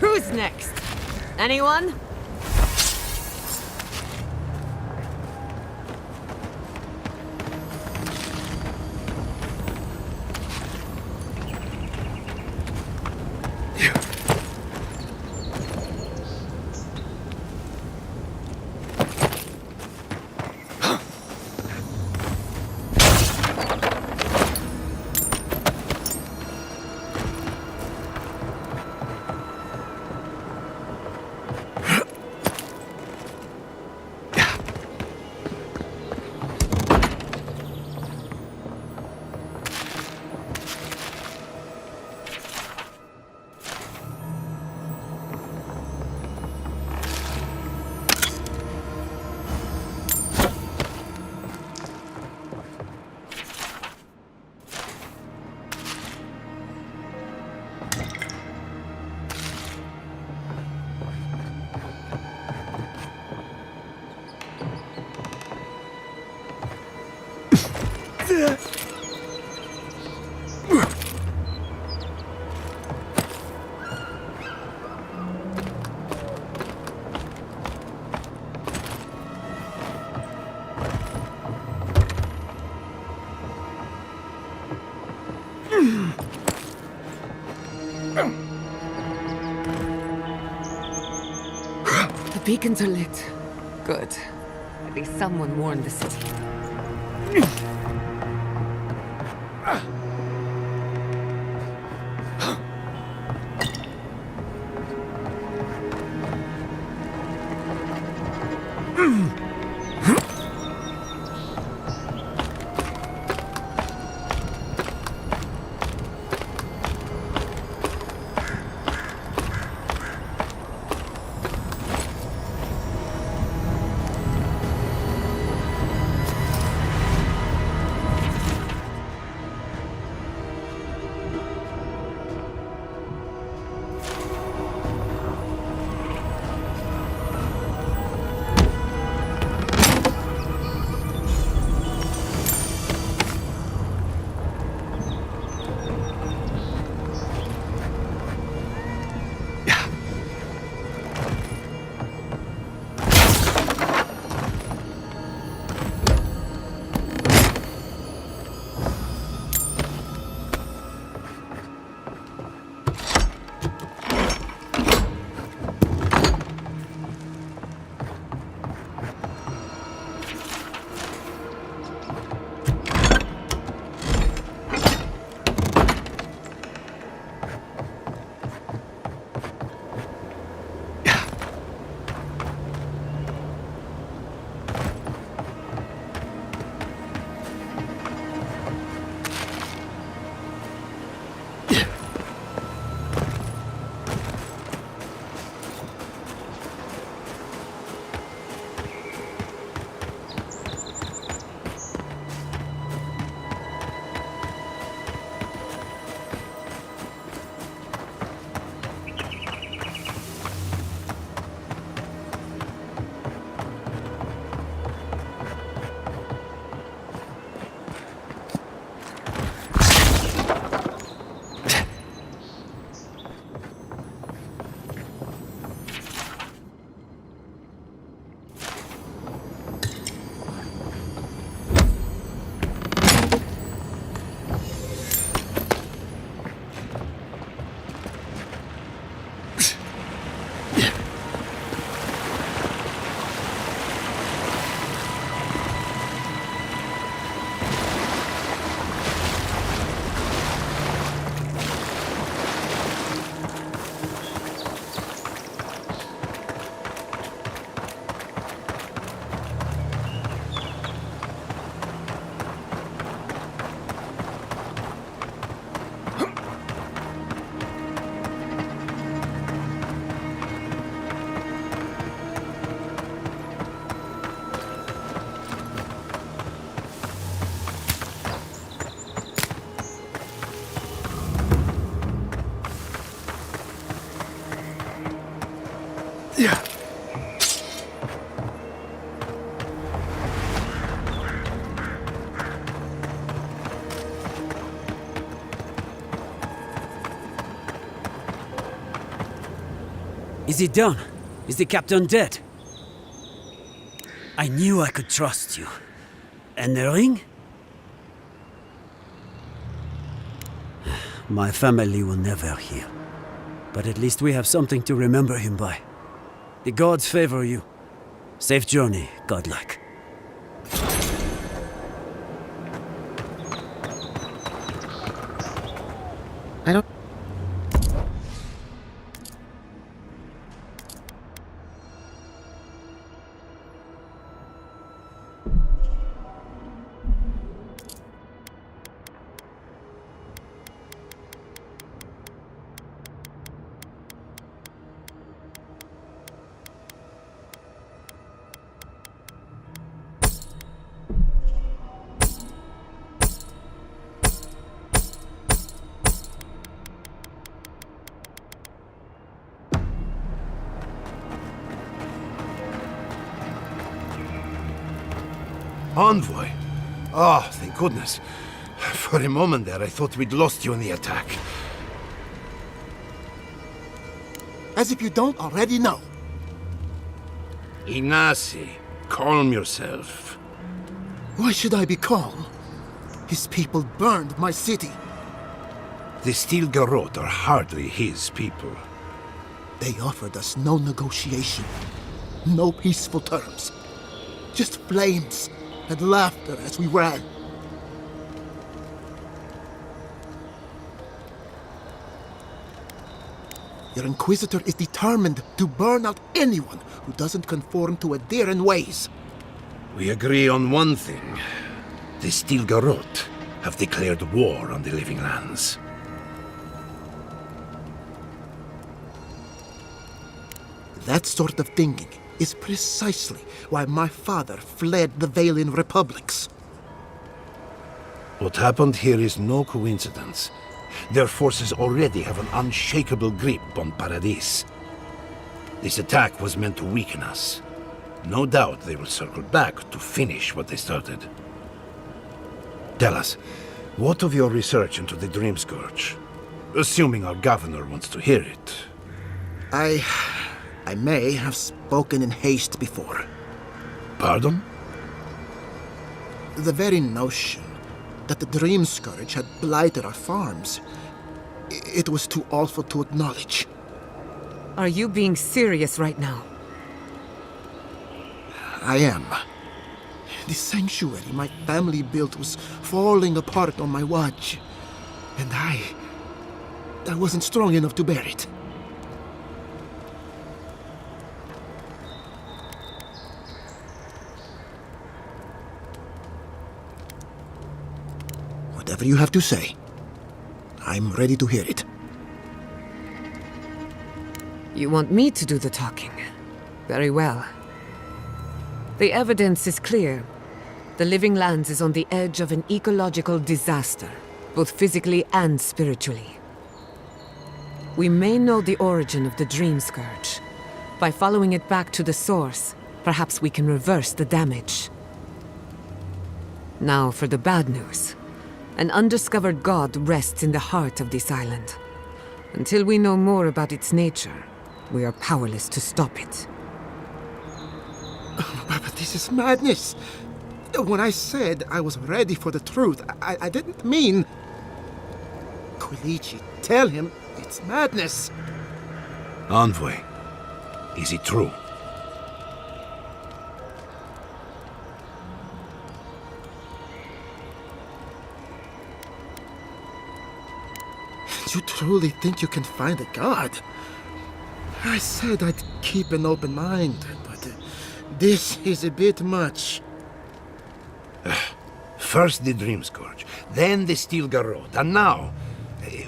Who's next? Anyone? The beacons are lit. Good. At least someone warned the city. Is he done? Is the captain dead? I knew I could trust you. And the ring? My family will never hear. But at least we have something to remember him by. The gods favor you. Safe journey, godlike. I don't... Envoy? Oh, thank goodness. For a moment there, I thought we'd lost you in the attack. As if you don't already know. Ignacy, calm yourself. Why should I be calm? His people burned my city. The Steel Garrote are hardly his people. They offered us no negotiation, no peaceful terms. Just flames and laughter as we ran. Your Inquisitor is determined to burn out anyone who doesn't conform to Adiran ways. We agree on one thing. The Steel Garrote have declared war on the Living Lands. That sort of thinking is precisely why my father fled the Valian republics. What happened here is no coincidence. Their forces already have an unshakable grip on Paradis. This attack was meant to weaken us. No doubt they will circle back to finish what they started. Tell us, what of your research into the Dream Scourge? Assuming our governor wants to hear it. I may have spoken in haste before. Pardon? The very notion that the Dream Scourge had blighted our farms, it was too awful to acknowledge. Are you being serious right now? I am. The sanctuary my family built was falling apart on my watch. And I wasn't strong enough to bear it. Whatever you have to say, I'm ready to hear it. You want me to do the talking? Very well. The evidence is clear. The Living Lands is on the edge of an ecological disaster, both physically and spiritually. We may know the origin of the Dream Scourge. By following it back to the source, perhaps we can reverse the damage. Now for the bad news. An undiscovered god rests in the heart of this island. Until we know more about its nature, we are powerless to stop it. But this is madness. When I said I was ready for the truth, I didn't mean... Quilici, tell him it's madness. Envoy, is it true? You truly think you can find a god? I said I'd keep an open mind, but this is a bit much. First the Dream Scourge, then the Steel Garrote, and now,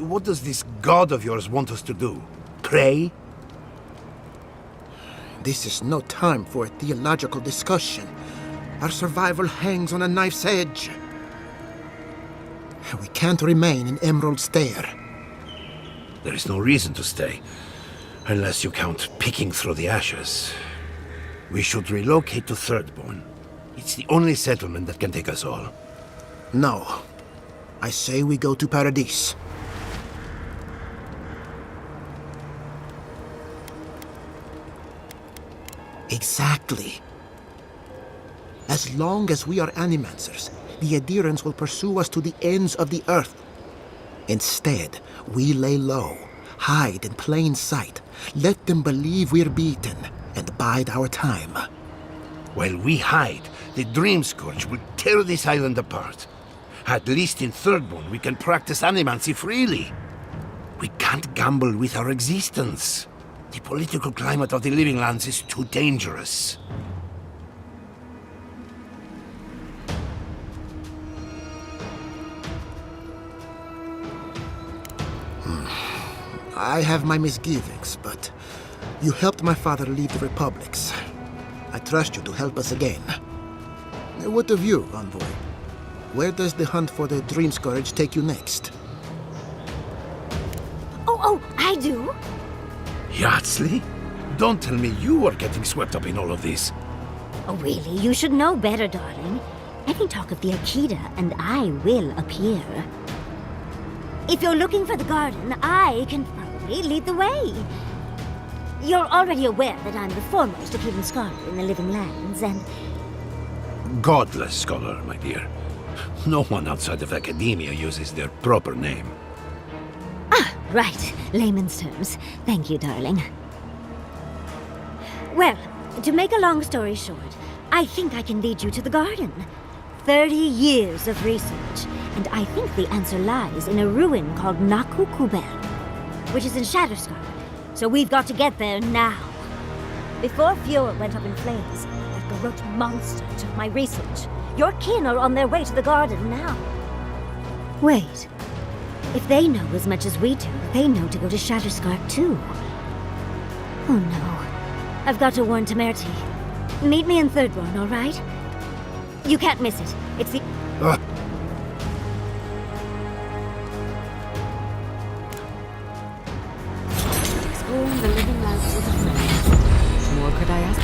what does this god of yours want us to do? Pray? This is no time for a theological discussion. Our survival hangs on a knife's edge. We can't remain in Emerald Stair. There is no reason to stay, unless you count picking through the ashes. We should relocate to Thirdborn. It's the only settlement that can take us all. No. I say we go to Paradis. Exactly. As long as we are Animancers, the Adirans will pursue us to the ends of the earth. Instead, we lay low, hide in plain sight, let them believe we're beaten, and bide our time. While we hide, the Dream Scourge will tear this island apart. At least in Thirdborn, we can practice animancy freely. We can't gamble with our existence. The political climate of the Living Lands is too dangerous. I have my misgivings, but you helped my father leave the Republics. I trust you to help us again. What of you, Envoy? Where does the hunt for the Dream Scourge take you next? Oh, I do. Yardsley? Don't tell me you are getting swept up in all of this. Oh, really? You should know better, darling. Any talk of the Akita, and I will appear. If you're looking for the garden, I can probably lead the way. You're already aware that I'm the foremost Akitan scholar in the Living Lands, and... Godless scholar, my dear. No one outside of academia uses their proper name. Ah, right. Layman's terms. Thank you, darling. Well, to make a long story short, I think I can lead you to the garden. 30 years of research, and I think the answer lies in a ruin called Naku Kubel, which is in Shatterscar. So we've got to get there now. Before Fjord went up in flames, that Garrote monster took my research. Your kin are on their way to the garden now. Wait. If they know as much as we do, they know to go to Shatterscar too. Oh no. I've got to warn Temerity. Meet me in Thirdborn, all right? You can't miss it. It's the... Exploring the Living Lands with a friend. More could I ask?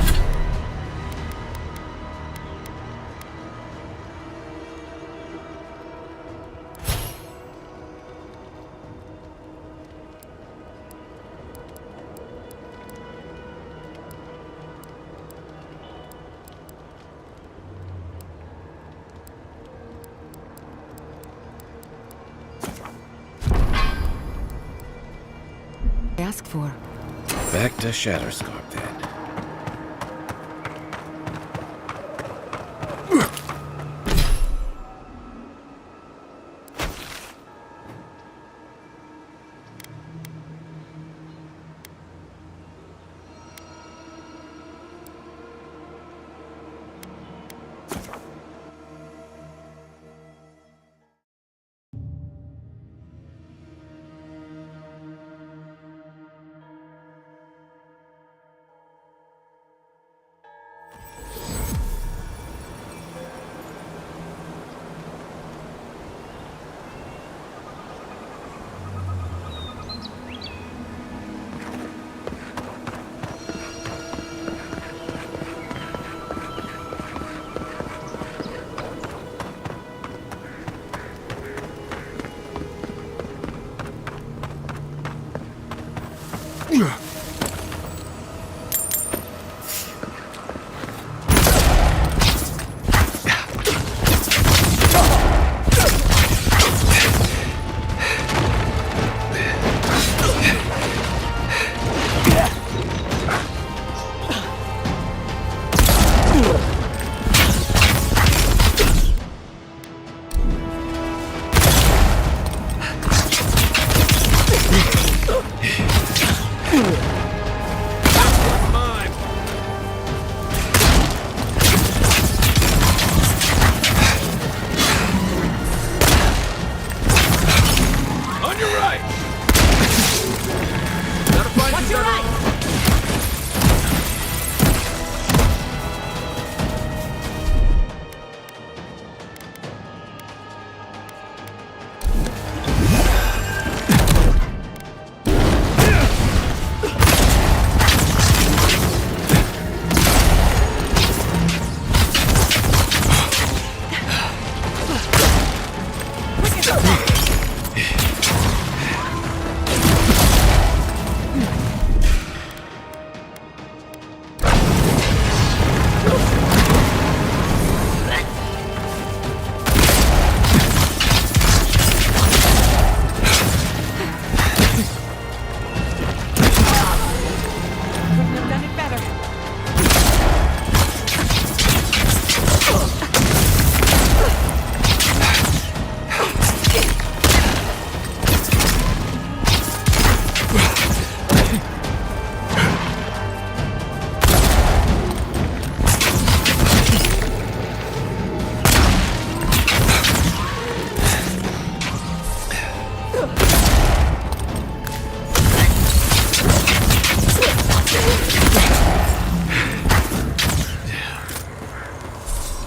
Ask for. Back to Shatterscar then.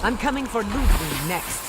I'm coming for Ludwig next.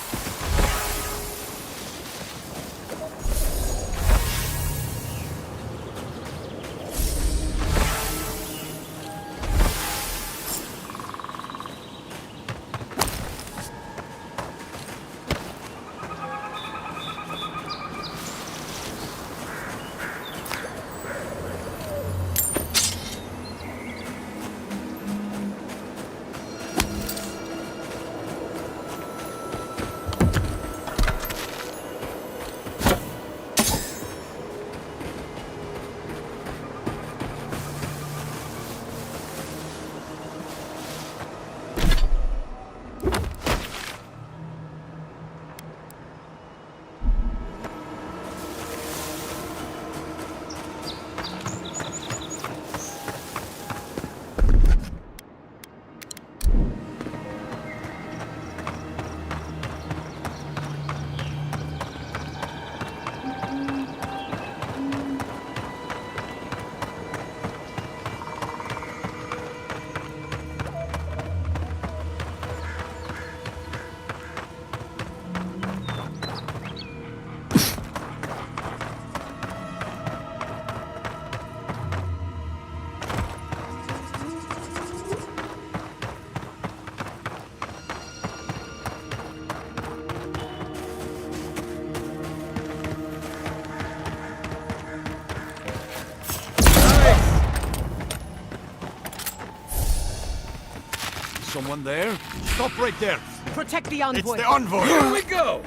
Anyone there? Stop right there! Protect the envoy! It's the envoy! Here we go!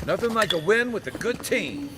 Nothing like a win with a good team.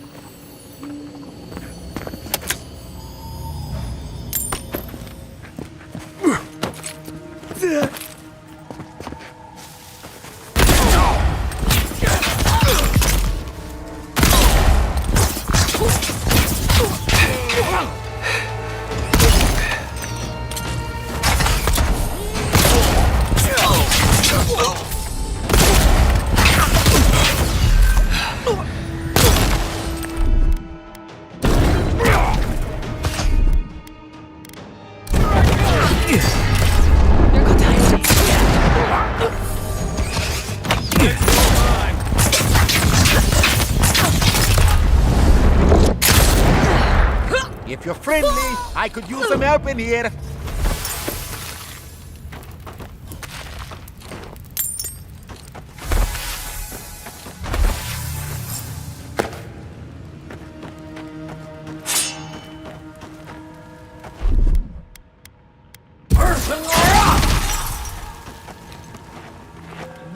If you're friendly, I could use some help in here.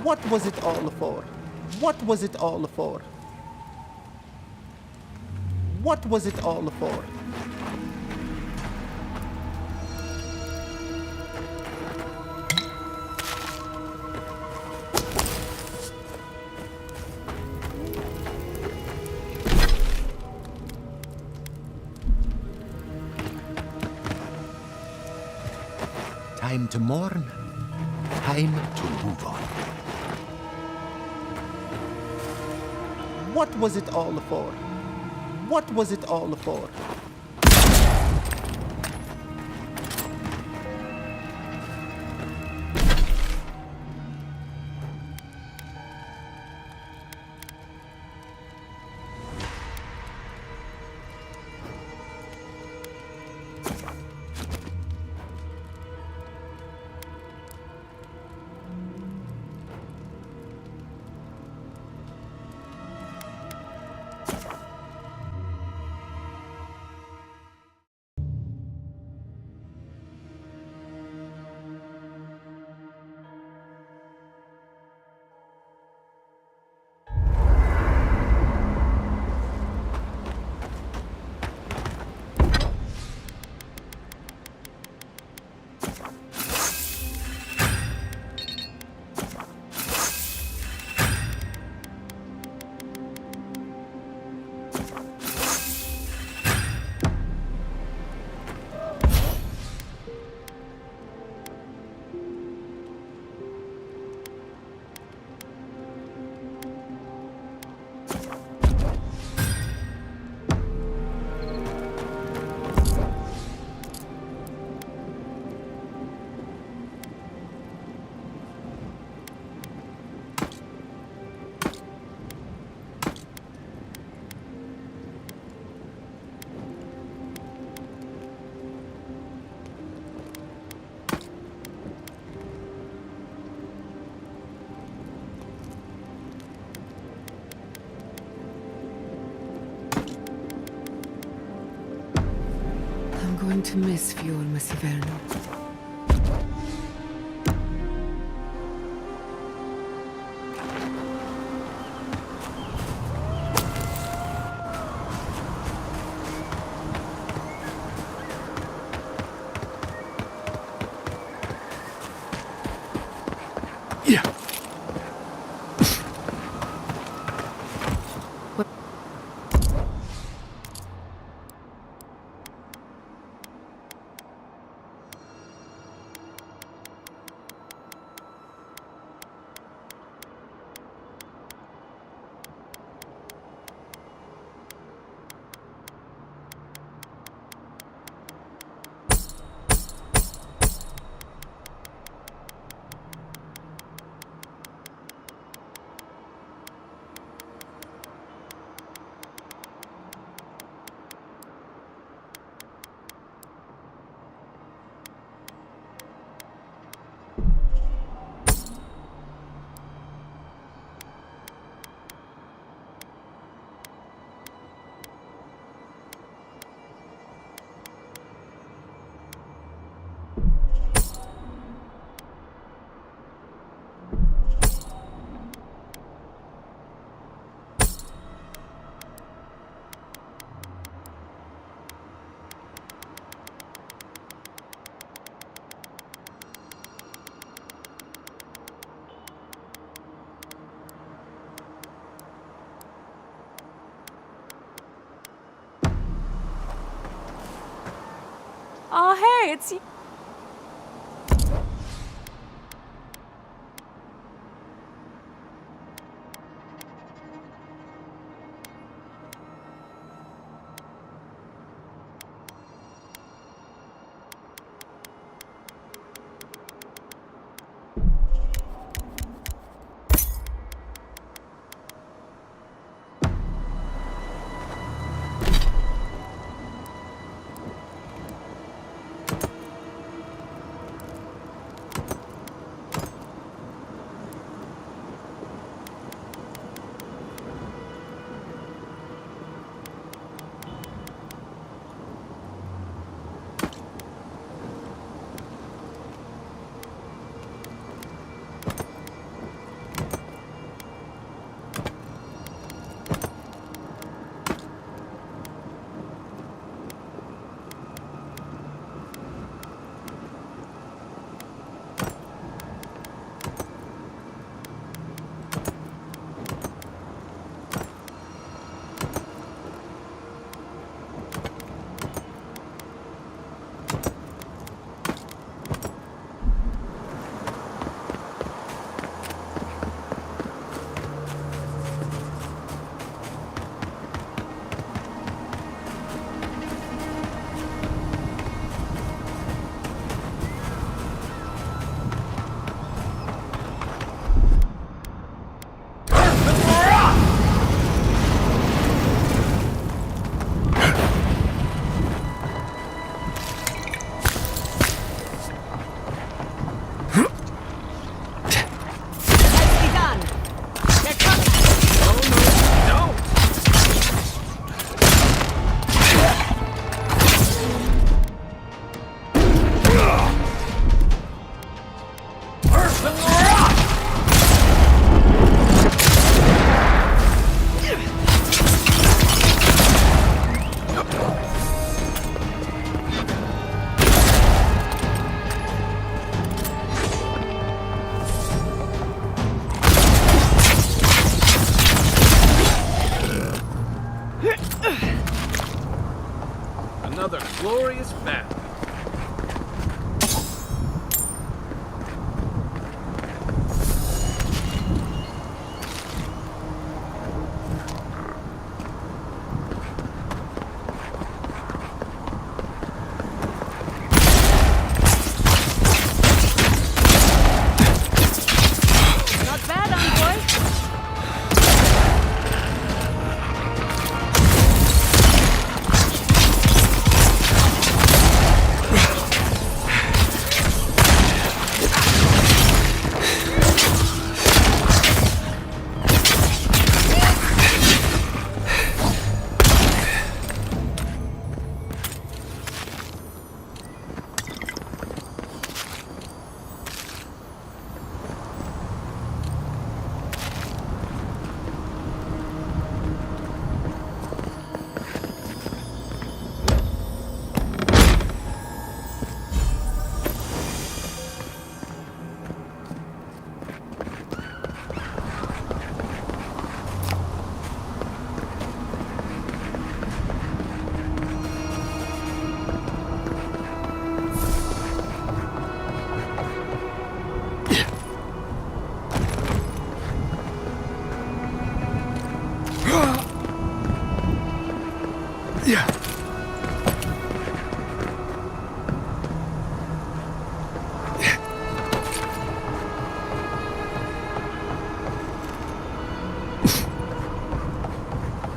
What was it all for? What was it all for? What was it all for? Time to mourn. Time to move on. What was it all for? What was it all for? I'm going to miss Fiorma Severno. Oh, hey, it's... Another glorious battle. Not bad, envoy.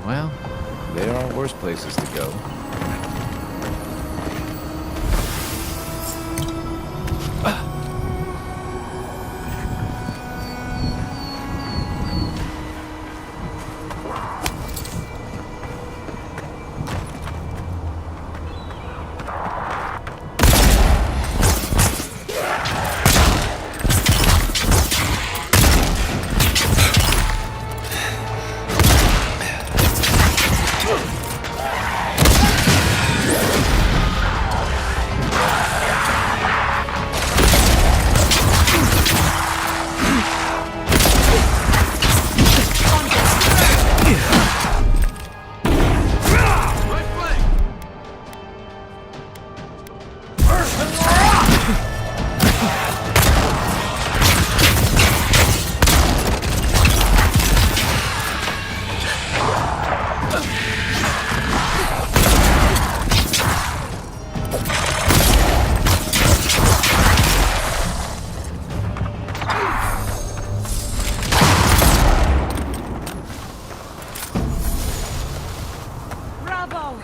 Well, there are worse places to go. Bravo!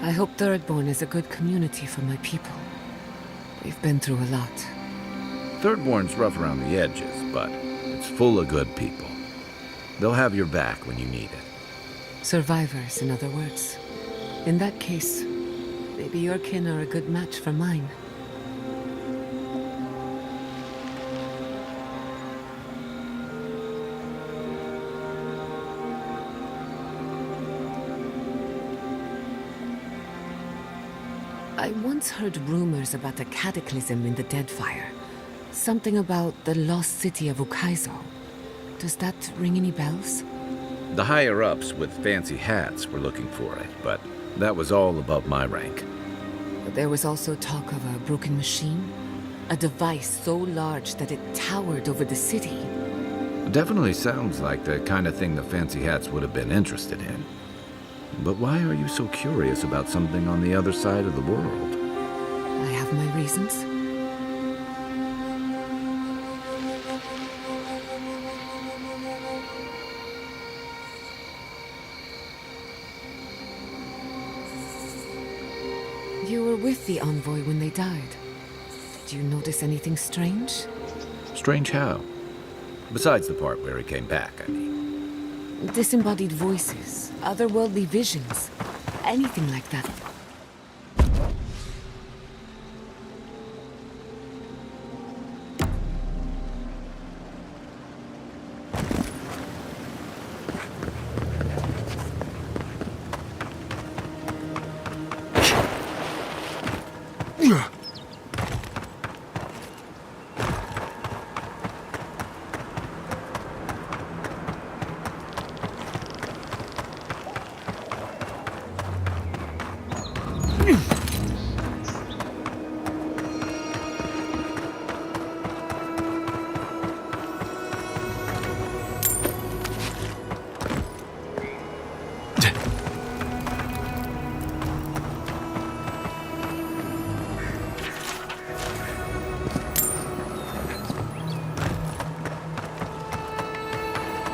I hope Thirdborn is a good community for my people. We've been through a lot. Thirdborn's rough around the edges, but it's full of good people. They'll have your back when you need it. Survivors, in other words. In that case, maybe your kin are a good match for mine. I once heard rumors about a cataclysm in the Deadfire. Something about the lost city of Ukaizo. Does that ring any bells? The higher-ups with fancy hats were looking for it, but that was all above my rank. There was also talk of a broken machine. A device so large that it towered over the city. It definitely sounds like the kind of thing the fancy hats would have been interested in. But why are you so curious about something on the other side of the world? I have my reasons. You were with the envoy when they died. Did you notice anything strange? Strange how? Besides the part where he came back, I mean. Disembodied voices, otherworldly visions, anything like that.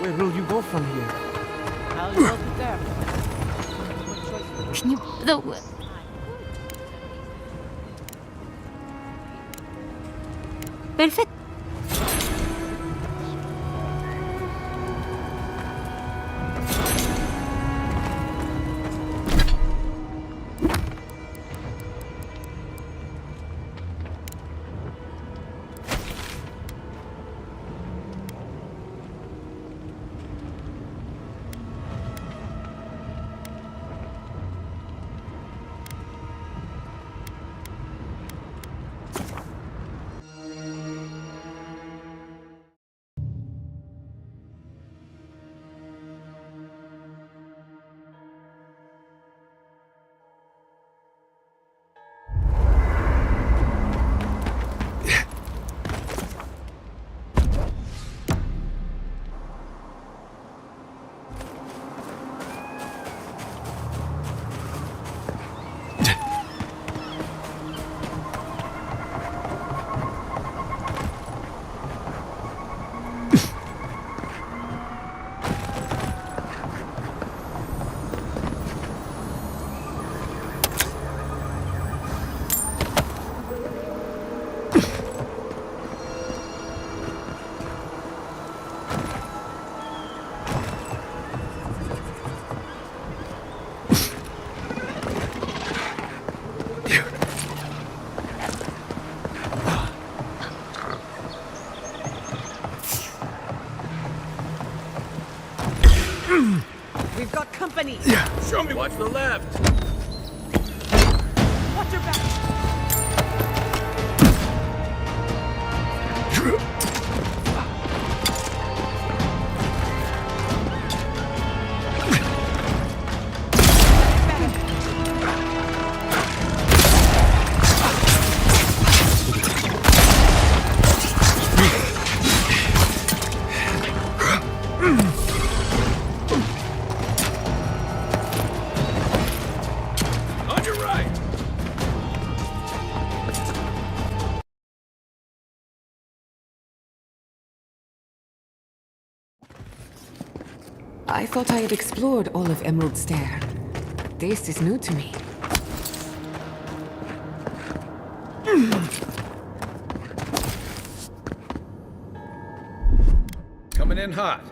Where will you go from here? I'll help you there. Can you... Perfect. We've got company. Show me what's the left. Watch your back. On your right. I thought I had explored all of Emerald Stair. This is new to me. Coming in hot.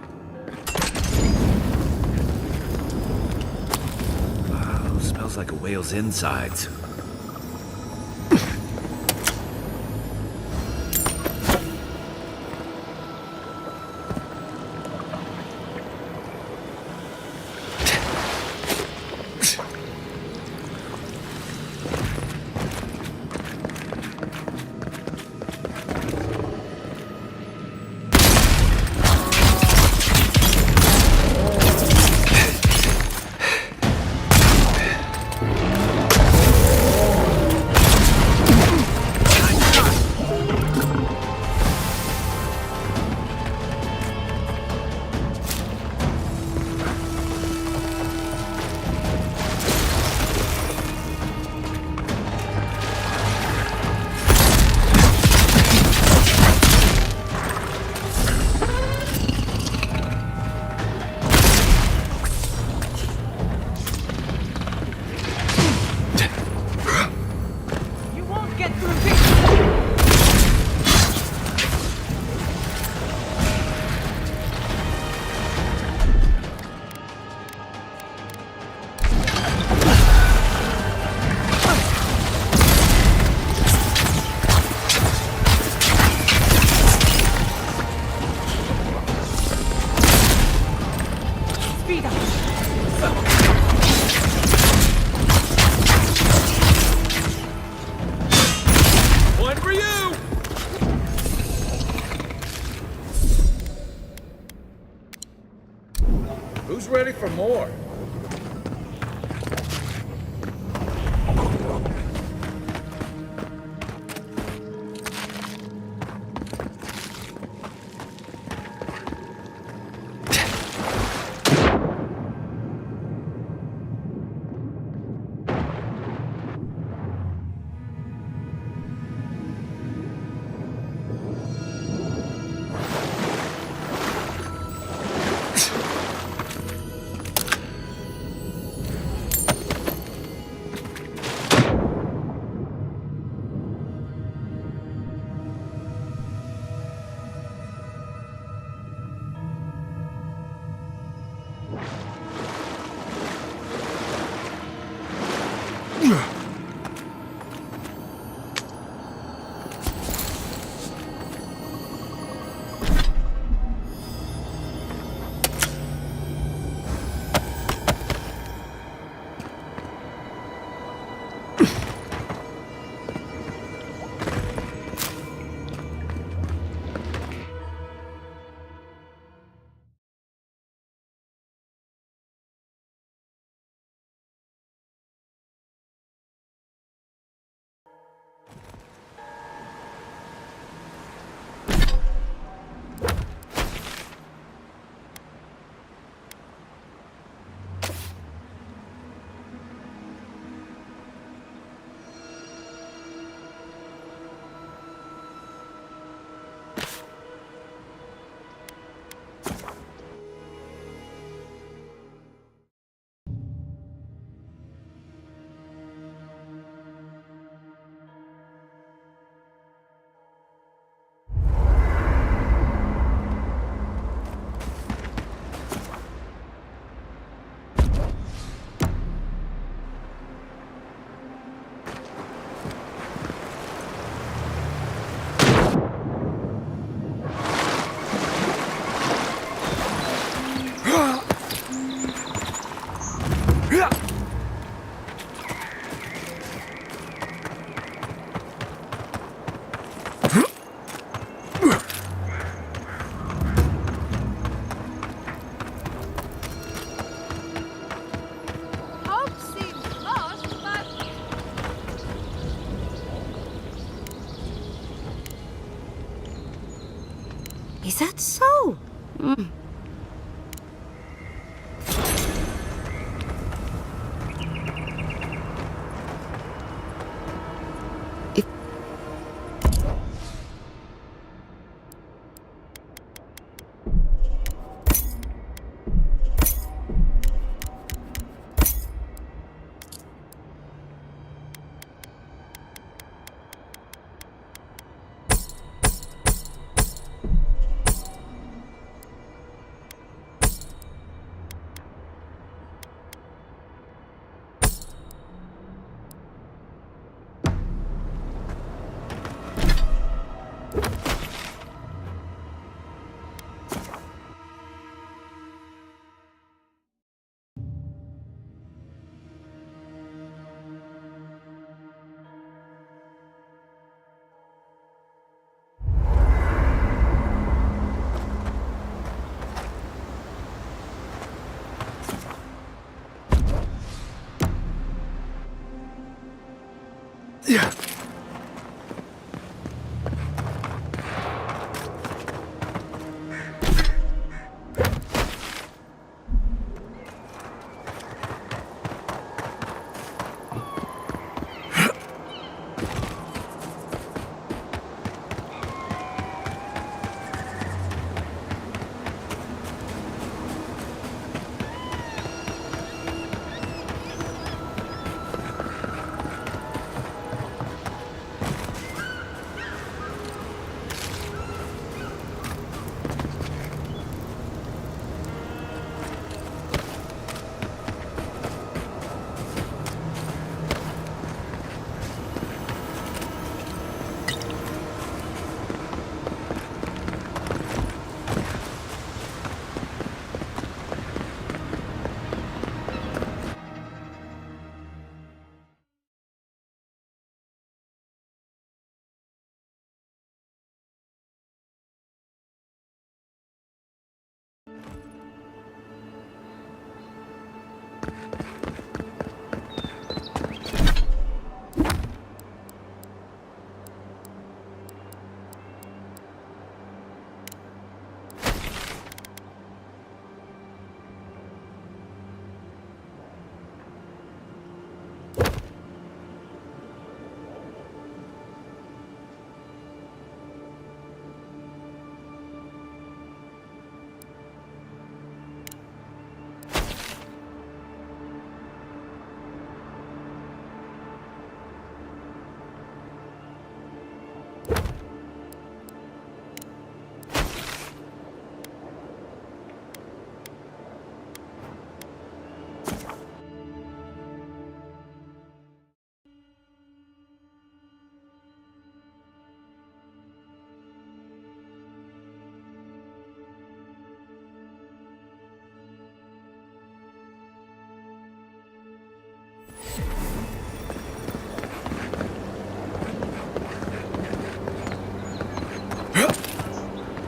Wow, smells like a whale's insides. You won't get through this. Speed up. One for you. Who's ready for more?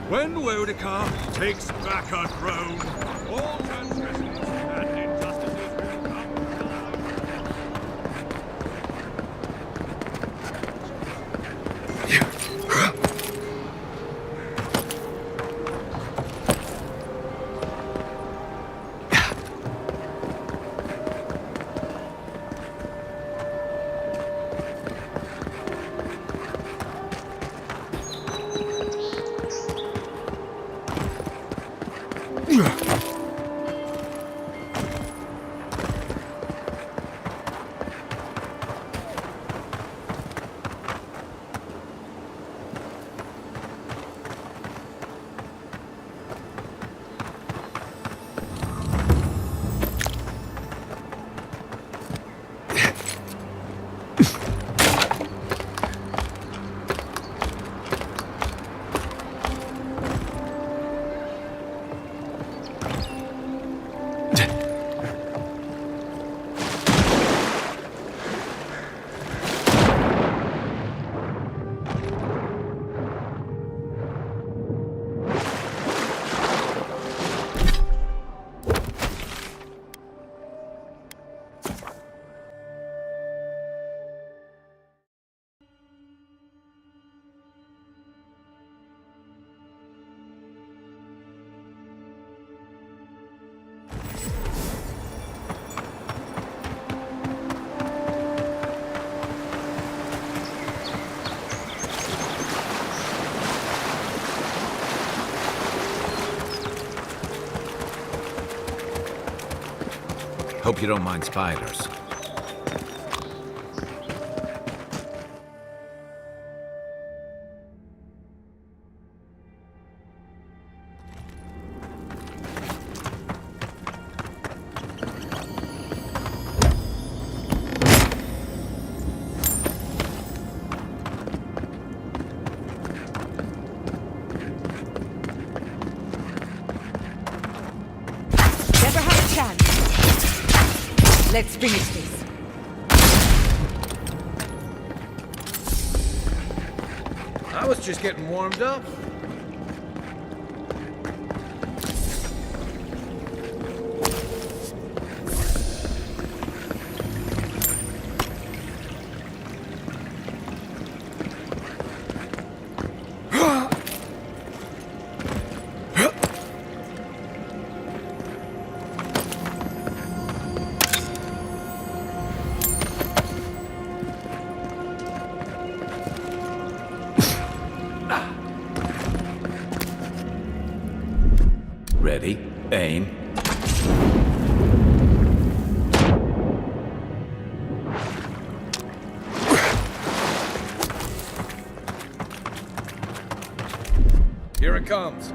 When Wodekar takes back our throne, all transgressions and injustices will come. Hope you don't mind spiders. Never have a chance. Let's finish this. I was just getting warmed up. Aim. Here it comes.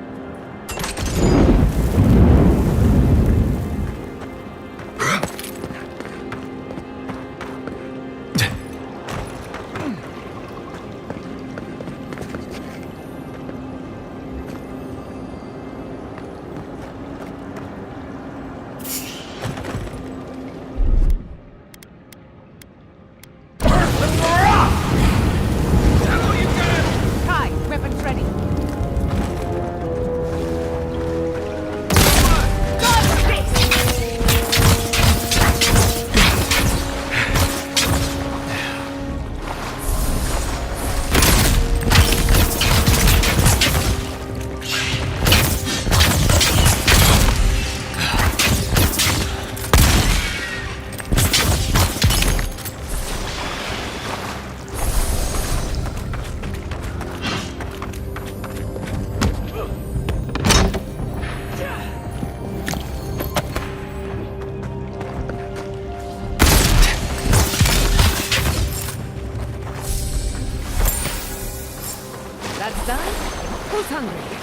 Kai, weapons ready. That's done? Who's hungry?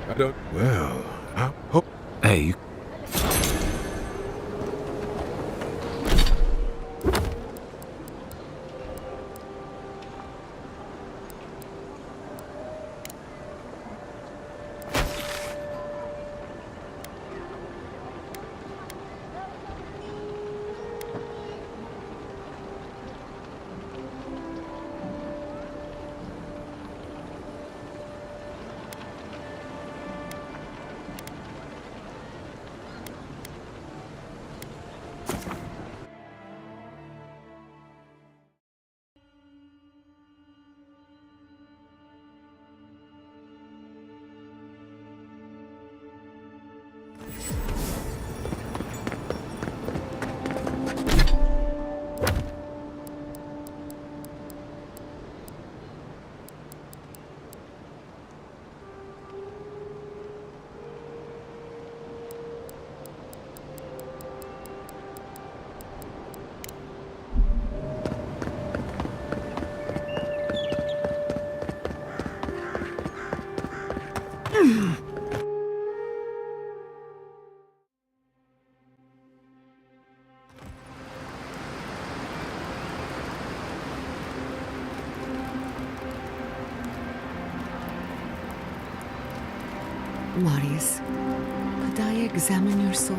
I don't... Well, I hope... Hey, you... Marius, could I examine your soul?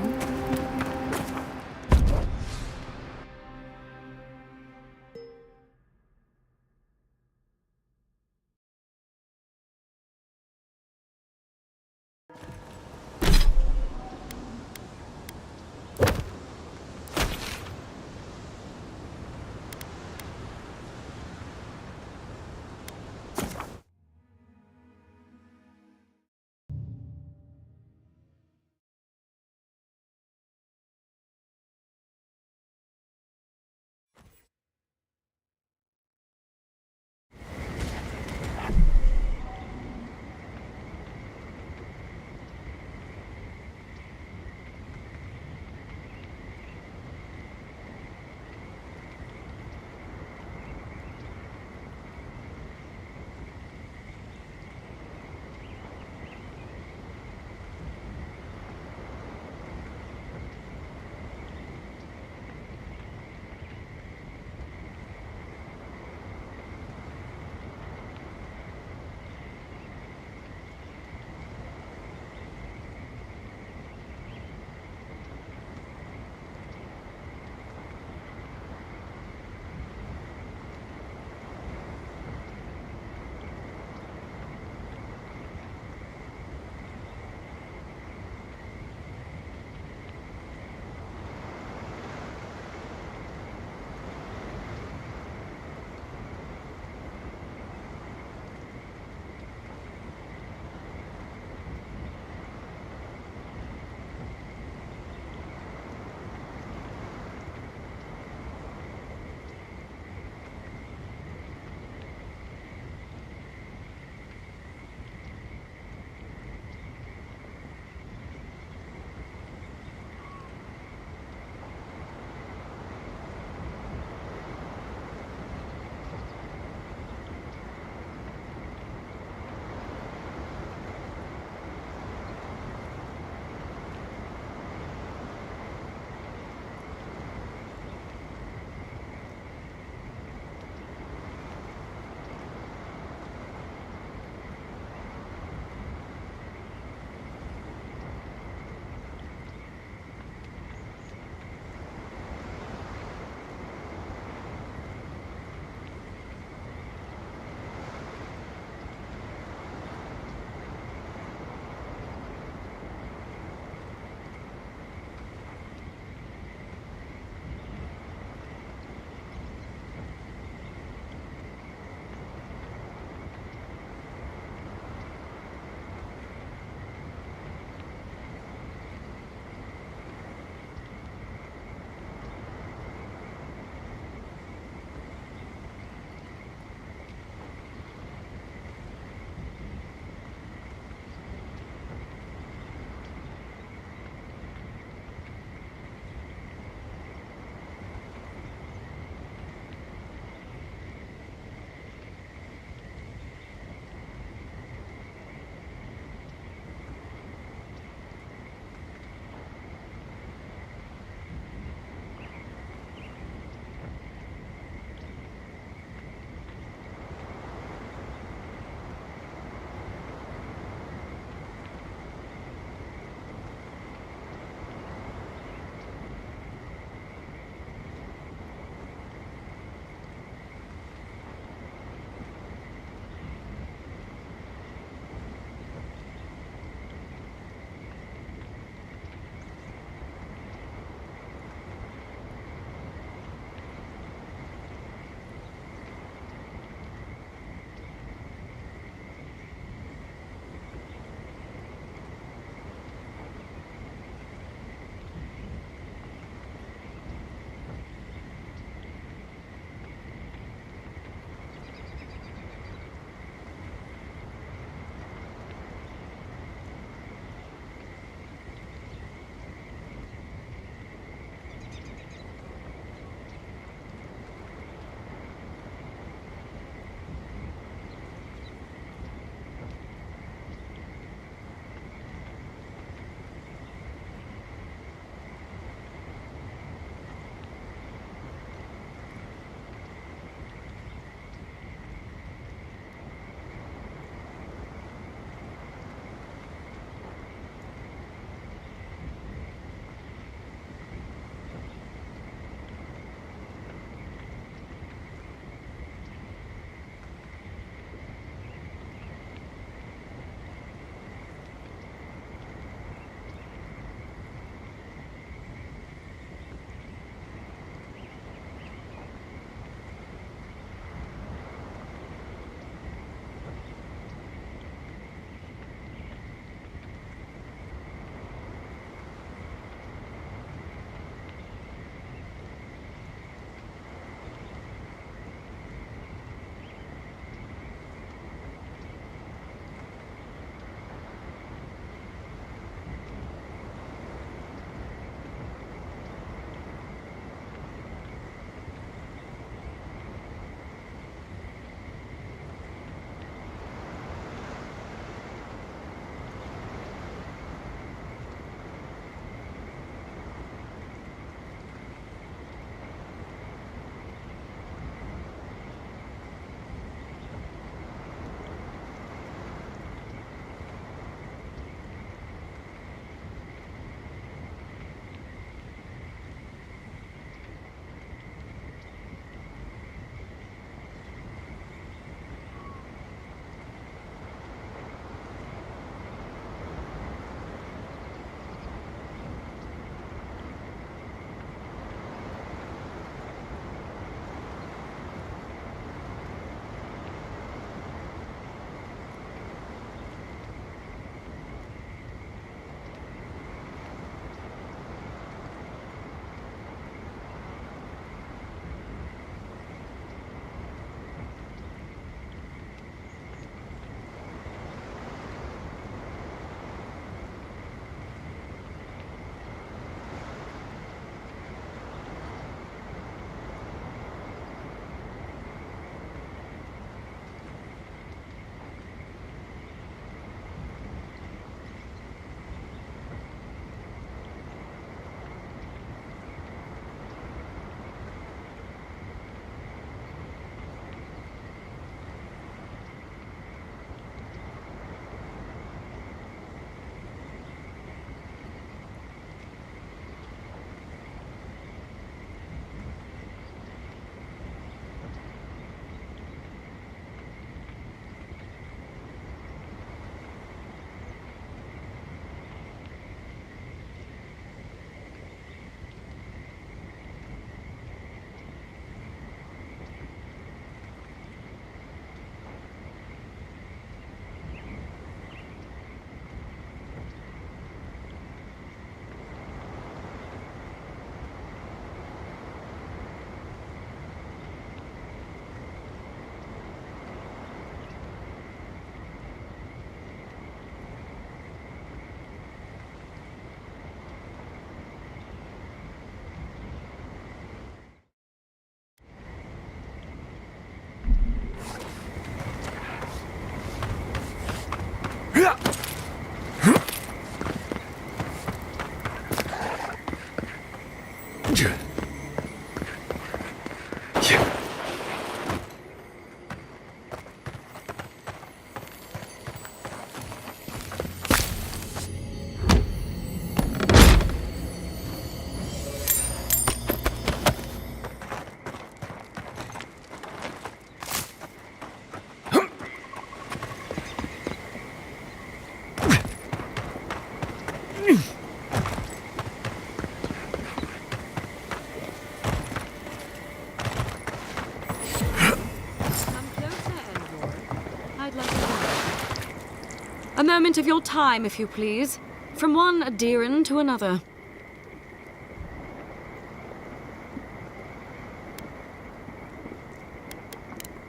A moment of your time, if you please. From one Adiran to another.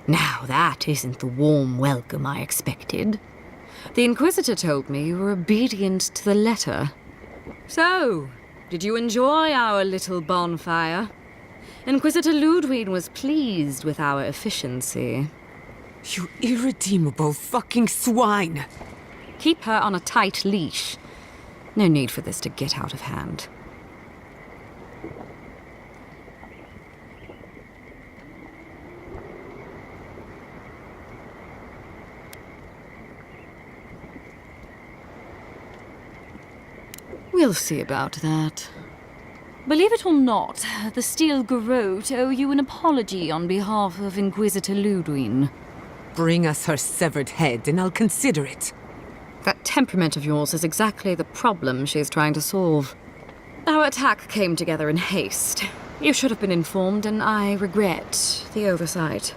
Now, that isn't the warm welcome I expected. The Inquisitor told me you were obedient to the letter. So, did you enjoy our little bonfire? Inquisitor Ludwig was pleased with our efficiency. You irredeemable fucking swine! Keep her on a tight leash. No need for this to get out of hand. We'll see about that. Believe it or not, the Steel Garrote owe you an apology on behalf of Inquisitor Ludwig. Bring us her severed head and I'll consider it. That temperament of yours is exactly the problem she's trying to solve. Our attack came together in haste. You should have been informed, and I regret the oversight.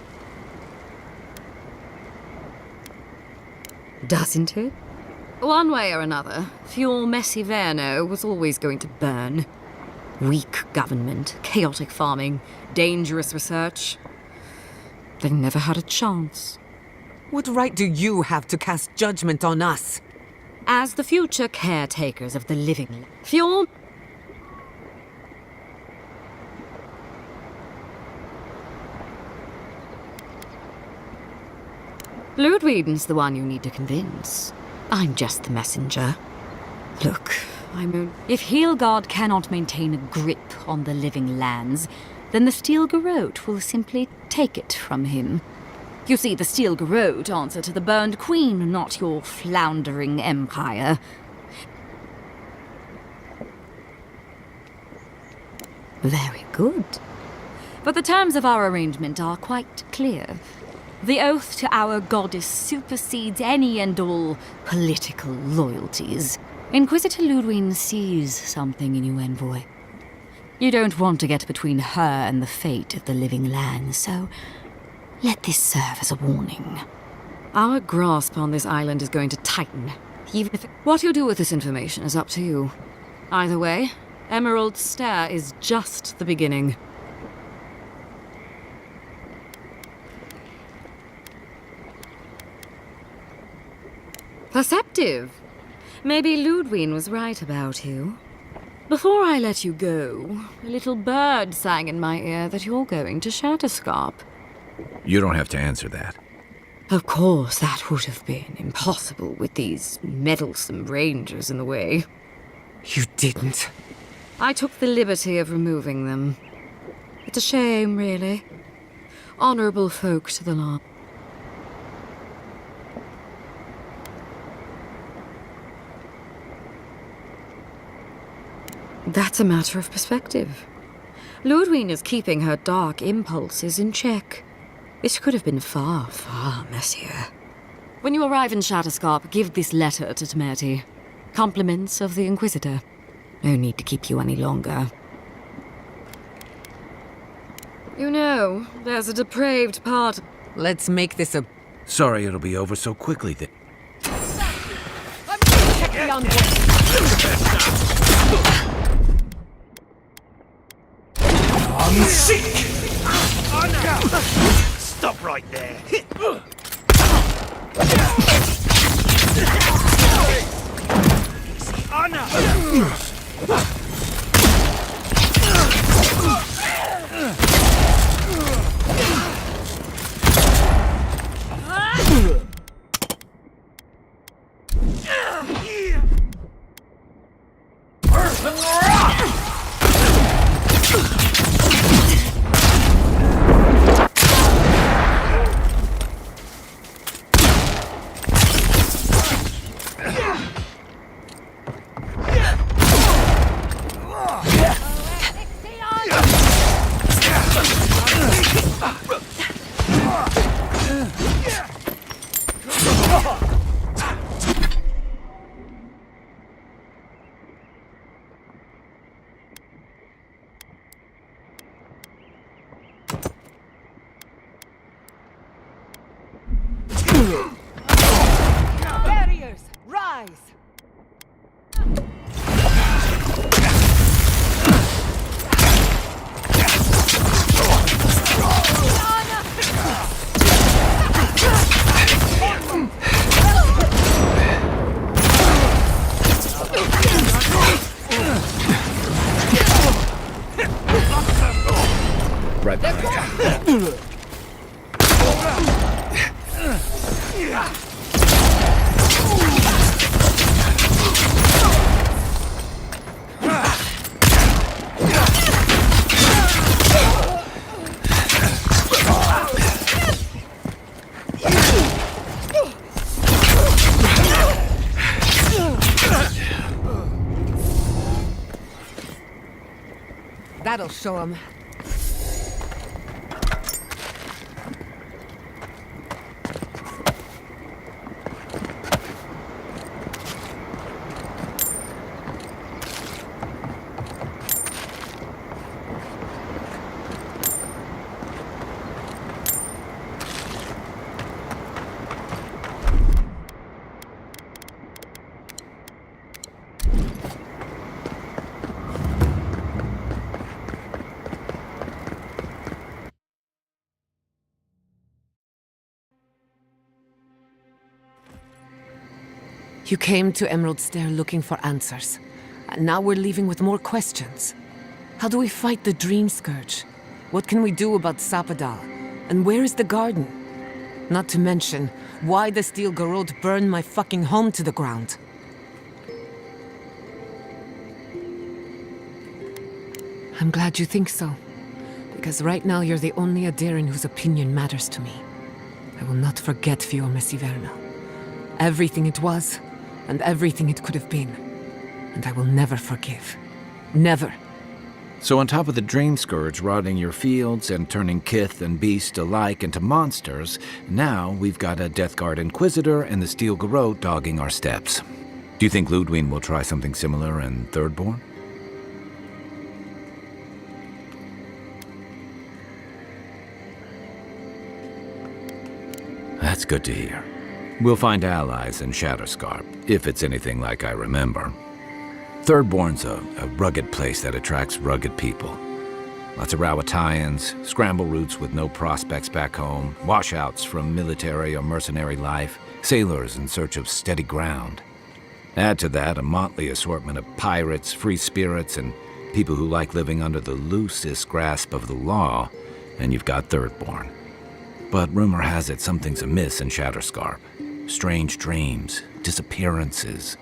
Doesn't it? One way or another, Fuel Messiverno was always going to burn. Weak government, chaotic farming, dangerous research. They never had a chance. What right do you have to cast judgment on us? As the future caretakers of the living, Fuel... Ludwig's the one you need to convince. I'm just the messenger. Look, if Heelgard cannot maintain a grip on the living lands, then the Steel Garrote will simply take it from him. You see, the Steel Garrote answer to the Burned Queen, not your floundering empire. Very good. But the terms of our arrangement are quite clear. The oath to our goddess supersedes any and all political loyalties. Inquisitor Ludwig sees something in you, envoy. You don't want to get between her and the fate of the living land, so let this serve as a warning. Our grasp on this island is going to tighten, even if... What you do with this information is up to you. Either way, Emerald Stair is just the beginning. Perceptive. Maybe Ludwig was right about you. Before I let you go, a little bird sang in my ear that you're going to Shatterscarp. You don't have to answer that. Of course, that would have been impossible with these meddlesome rangers in the way. You didn't. I took the liberty of removing them. It's a shame, really. Honorable folk to the last. That's a matter of perspective. Ludwig is keeping her dark impulses in check. It could have been far, far messier. When you arrive in Shatterscarp, give this letter to Temerity. Compliments of the Inquisitor. No need to keep you any longer. You know, there's a depraved part. Let's make this a... Sorry it'll be over so quickly that... Check the envoy. I'm sick! Stop right there! Barriers, rise! Right behind you. That'll show him. You came to Emerald Stair looking for answers. And now we're leaving with more questions. How do we fight the Dream Scourge? What can we do about Sapadal? And where is the garden? Not to mention, why the Steel Garrote burned my fucking home to the ground. I'm glad you think so. Because right now you're the only Adiran whose opinion matters to me. I will not forget Fiume Siverna. Everything it was, and everything it could have been. And I will never forgive. Never. So on top of the Dream Scourge rotting your fields and turning kith and beast alike into monsters, now we've got a Deathguard Inquisitor and the Steel Garrote dogging our steps. Do you think Ludwig will try something similar in Thirdborn? That's good to hear. We'll find allies in Shatterscarp, if it's anything like I remember. Thirdborn's a rugged place that attracts rugged people. Lots of Rawatayans, scramble routes with no prospects back home, washouts from military or mercenary life, sailors in search of steady ground. Add to that a motley assortment of pirates, free spirits, and people who like living under the loosest grasp of the law, and you've got Thirdborn. But rumor has it something's amiss in Shatterscarp. Strange dreams, disappearances,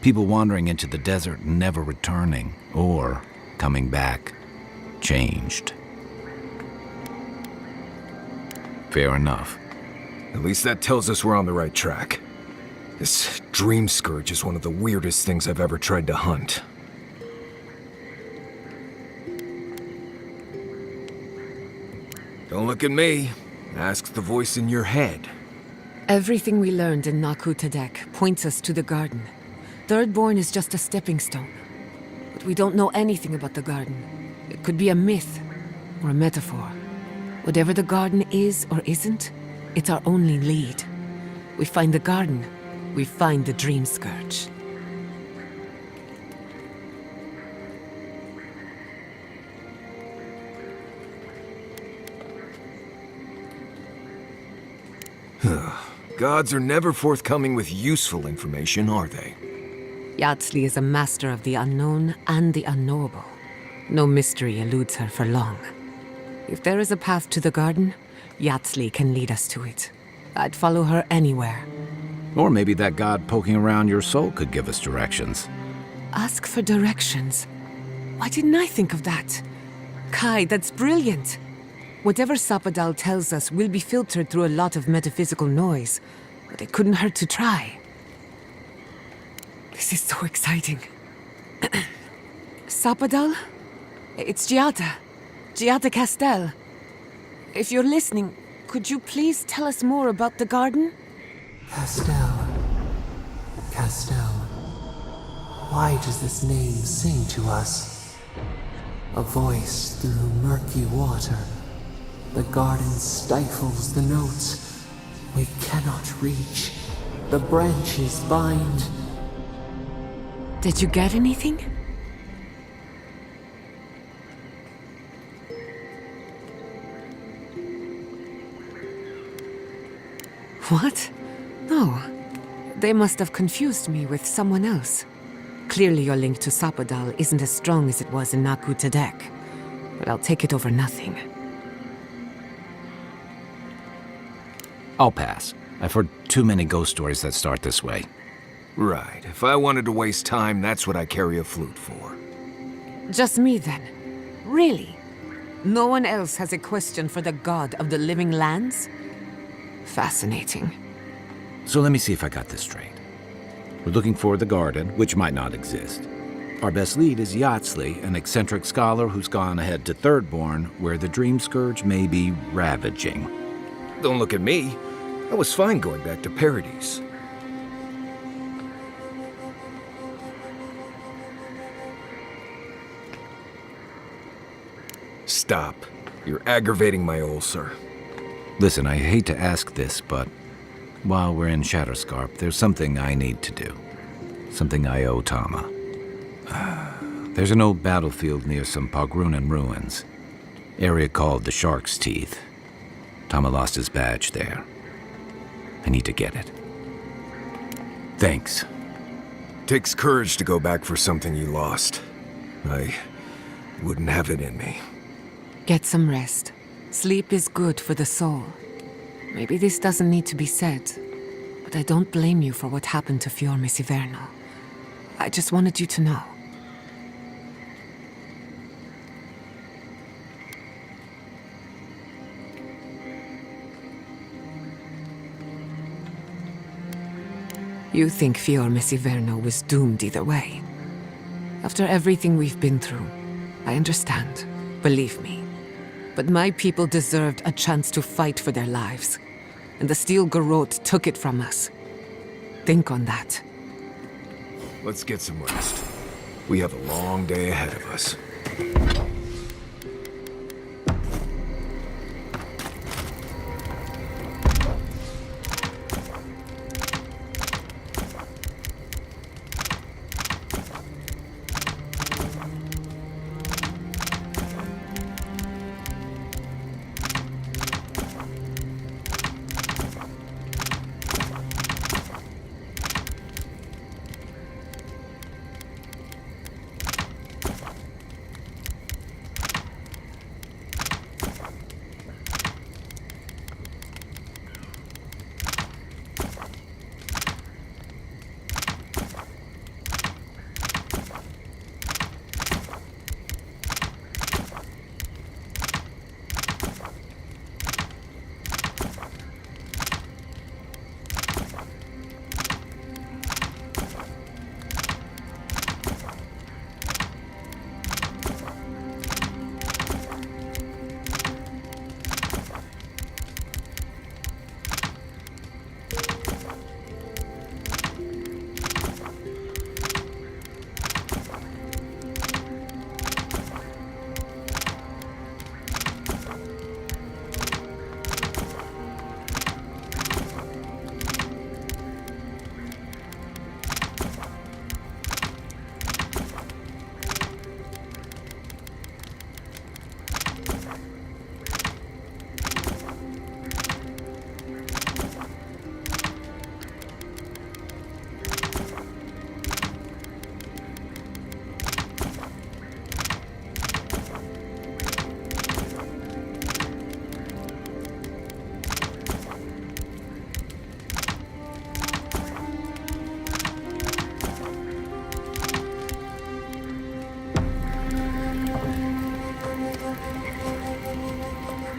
people wandering into the desert and never returning, or coming back, changed. Fair enough. At least that tells us we're on the right track. This Dream Scourge is one of the weirdest things I've ever tried to hunt. Don't look at me. Ask the voice in your head. Everything we learned in Naku Tadek points us to the garden. Thirdborn is just a stepping stone. But we don't know anything about the garden. It could be a myth, or a metaphor. Whatever the garden is or isn't, it's our only lead. We find the garden, we find the Dream Scourge. Gods are never forthcoming with useful information, are they? Yatsli is a master of the unknown and the unknowable. No mystery eludes her for long. If there is a path to the garden, Yatsli can lead us to it. I'd follow her anywhere. Or maybe that god poking around your soul could give us directions. Ask for directions. Why didn't I think of that? Kai, that's brilliant. Whatever Sapadal tells us will be filtered through a lot of metaphysical noise, but it couldn't hurt to try. This is so exciting. Sapadal? It's Giada. Giada Castel. If you're listening, could you please tell us more about the garden? Castel. Castel. Why does this name sing to us? A voice through murky water. The garden stifles the notes, We cannot reach. The branches bind. Did you get anything? What? No. They must have confused me with someone else. Clearly your link to Sapadal isn't as strong as it was in Naku Tadek. But I'll take it over nothing. I'll pass. I've heard too many ghost stories that start this way. Right. If I wanted to waste time, that's what I carry a flute for. Just me then? Really? No one else has a question for the god of the living lands? Fascinating. So let me see if I got this straight. We're looking for the garden, which might not exist. Our best lead is Yatsley, an eccentric scholar who's gone ahead to Thirdborn, where the Dream Scourge may be ravaging. Don't look at me. I was fine going back to Paradise. Stop. You're aggravating my ulcer. Listen, I hate to ask this, but while we're in Shatterscarp, there's something I need to do. Something I owe Tama. There's an old battlefield near some Pogrunan ruins. Area called the Shark's Teeth. Tama lost his badge there. I need to get it. Thanks. Takes courage to go back for something you lost. I wouldn't have it in me. Get some rest. Sleep is good for the soul. Maybe this doesn't need to be said, but I don't blame you for what happened to Fiorme Siverno. I just wanted you to know. You think Fiorme Siverno was doomed either way. After everything we've been through, I understand. Believe me. But my people deserved a chance to fight for their lives. And the Steel Garrote took it from us. Think on that. Let's get some rest. We have a long day ahead of us.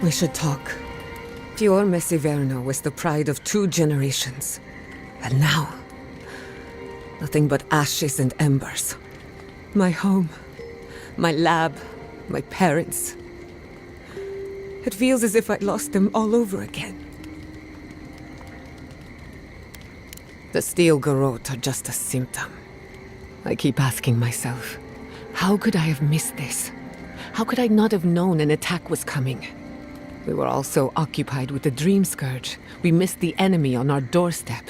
We should talk. Fiorme Siverno was the pride of 2 generations. And now, nothing but ashes and embers. My home, my lab, my parents. It feels as if I lost them all over again. The Steel Garrote are just a symptom. I keep asking myself, how could I have missed this? How could I not have known an attack was coming? We were all so occupied with the Dream Scourge, we missed the enemy on our doorstep.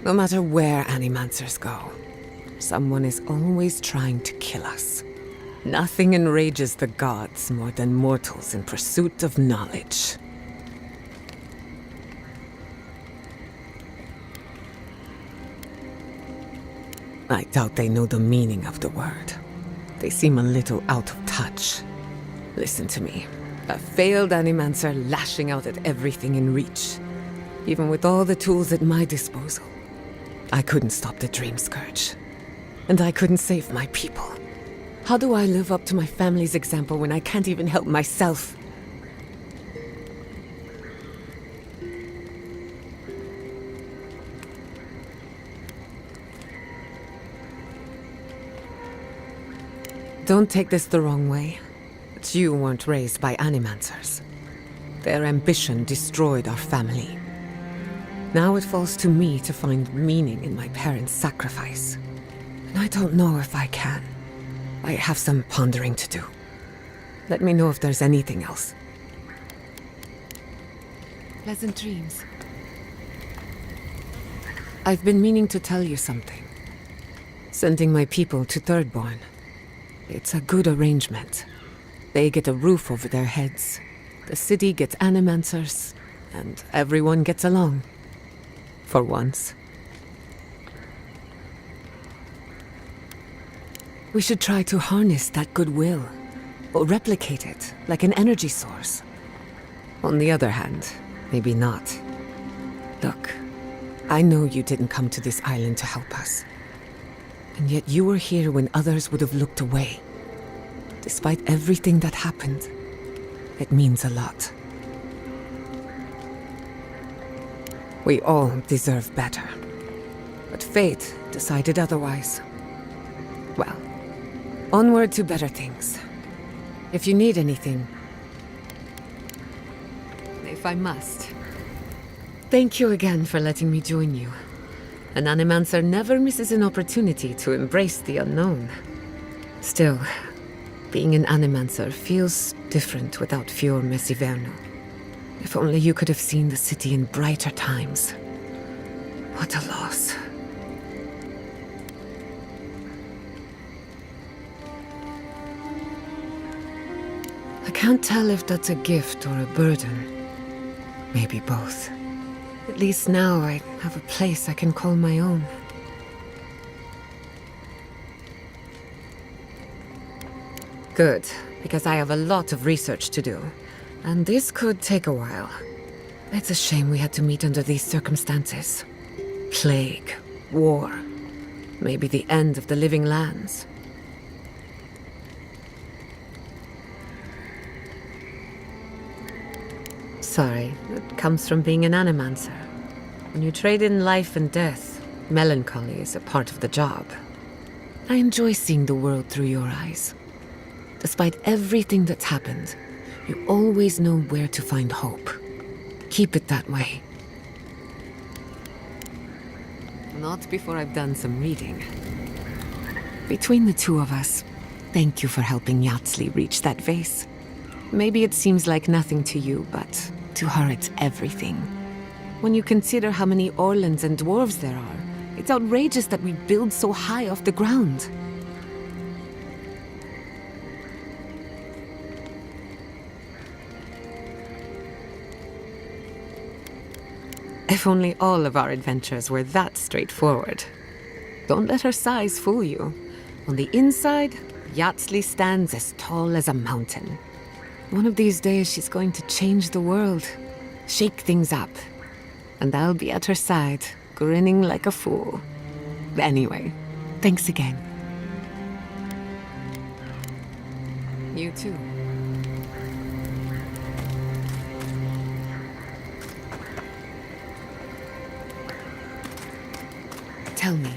No matter where Animancers go, someone is always trying to kill us. Nothing enrages the gods more than mortals in pursuit of knowledge. I doubt they know the meaning of the word. They seem a little out of touch. Listen to me. A failed Animancer lashing out at everything in reach. Even with all the tools at my disposal. I couldn't stop the Dream Scourge. And I couldn't save my people. How do I live up to my family's example when I can't even help myself? Don't take this the wrong way. But you weren't raised by Animancers. Their ambition destroyed our family. Now it falls to me to find meaning in my parents' sacrifice. And I don't know if I can. I have some pondering to do. Let me know if there's anything else. Pleasant dreams. I've been meaning to tell you something. Sending my people to Thirdborn. It's a good arrangement. They get a roof over their heads. The city gets Animancers, and everyone gets along. For once. We should try to harness that goodwill, or replicate it like an energy source. On the other hand, maybe not. Look, I know you didn't come to this island to help us. And yet you were here when others would have looked away. Despite everything that happened, it means a lot. We all deserve better. But fate decided otherwise. Well, onward to better things. If you need anything... If I must. Thank you again for letting me join you. An Animancer never misses an opportunity to embrace the unknown. Still, being an Animancer feels different without Fior Messiverno. If only you could have seen the city in brighter times. What a loss. I can't tell if that's a gift or a burden. Maybe both. At least now I have a place I can call my own. Good, because I have a lot of research to do. And this could take a while. It's a shame we had to meet under these circumstances. Plague, war, maybe the end of the living lands. Sorry, it comes from being an Animancer. When you trade in life and death, melancholy is a part of the job. I enjoy seeing the world through your eyes. Despite everything that's happened, you always know where to find hope. Keep it that way. Not before I've done some reading. Between the two of us, thank you for helping Yatsli reach that vase. Maybe it seems like nothing to you, but to her it's everything. When you consider how many Orlans and dwarves there are, it's outrageous that we build so high off the ground. If only all of our adventures were that straightforward. Don't let her size fool you. On the inside, Yatsli stands as tall as a mountain. One of these days she's going to change the world, shake things up. And I'll be at her side, grinning like a fool. Anyway, thanks again. You too. Tell me,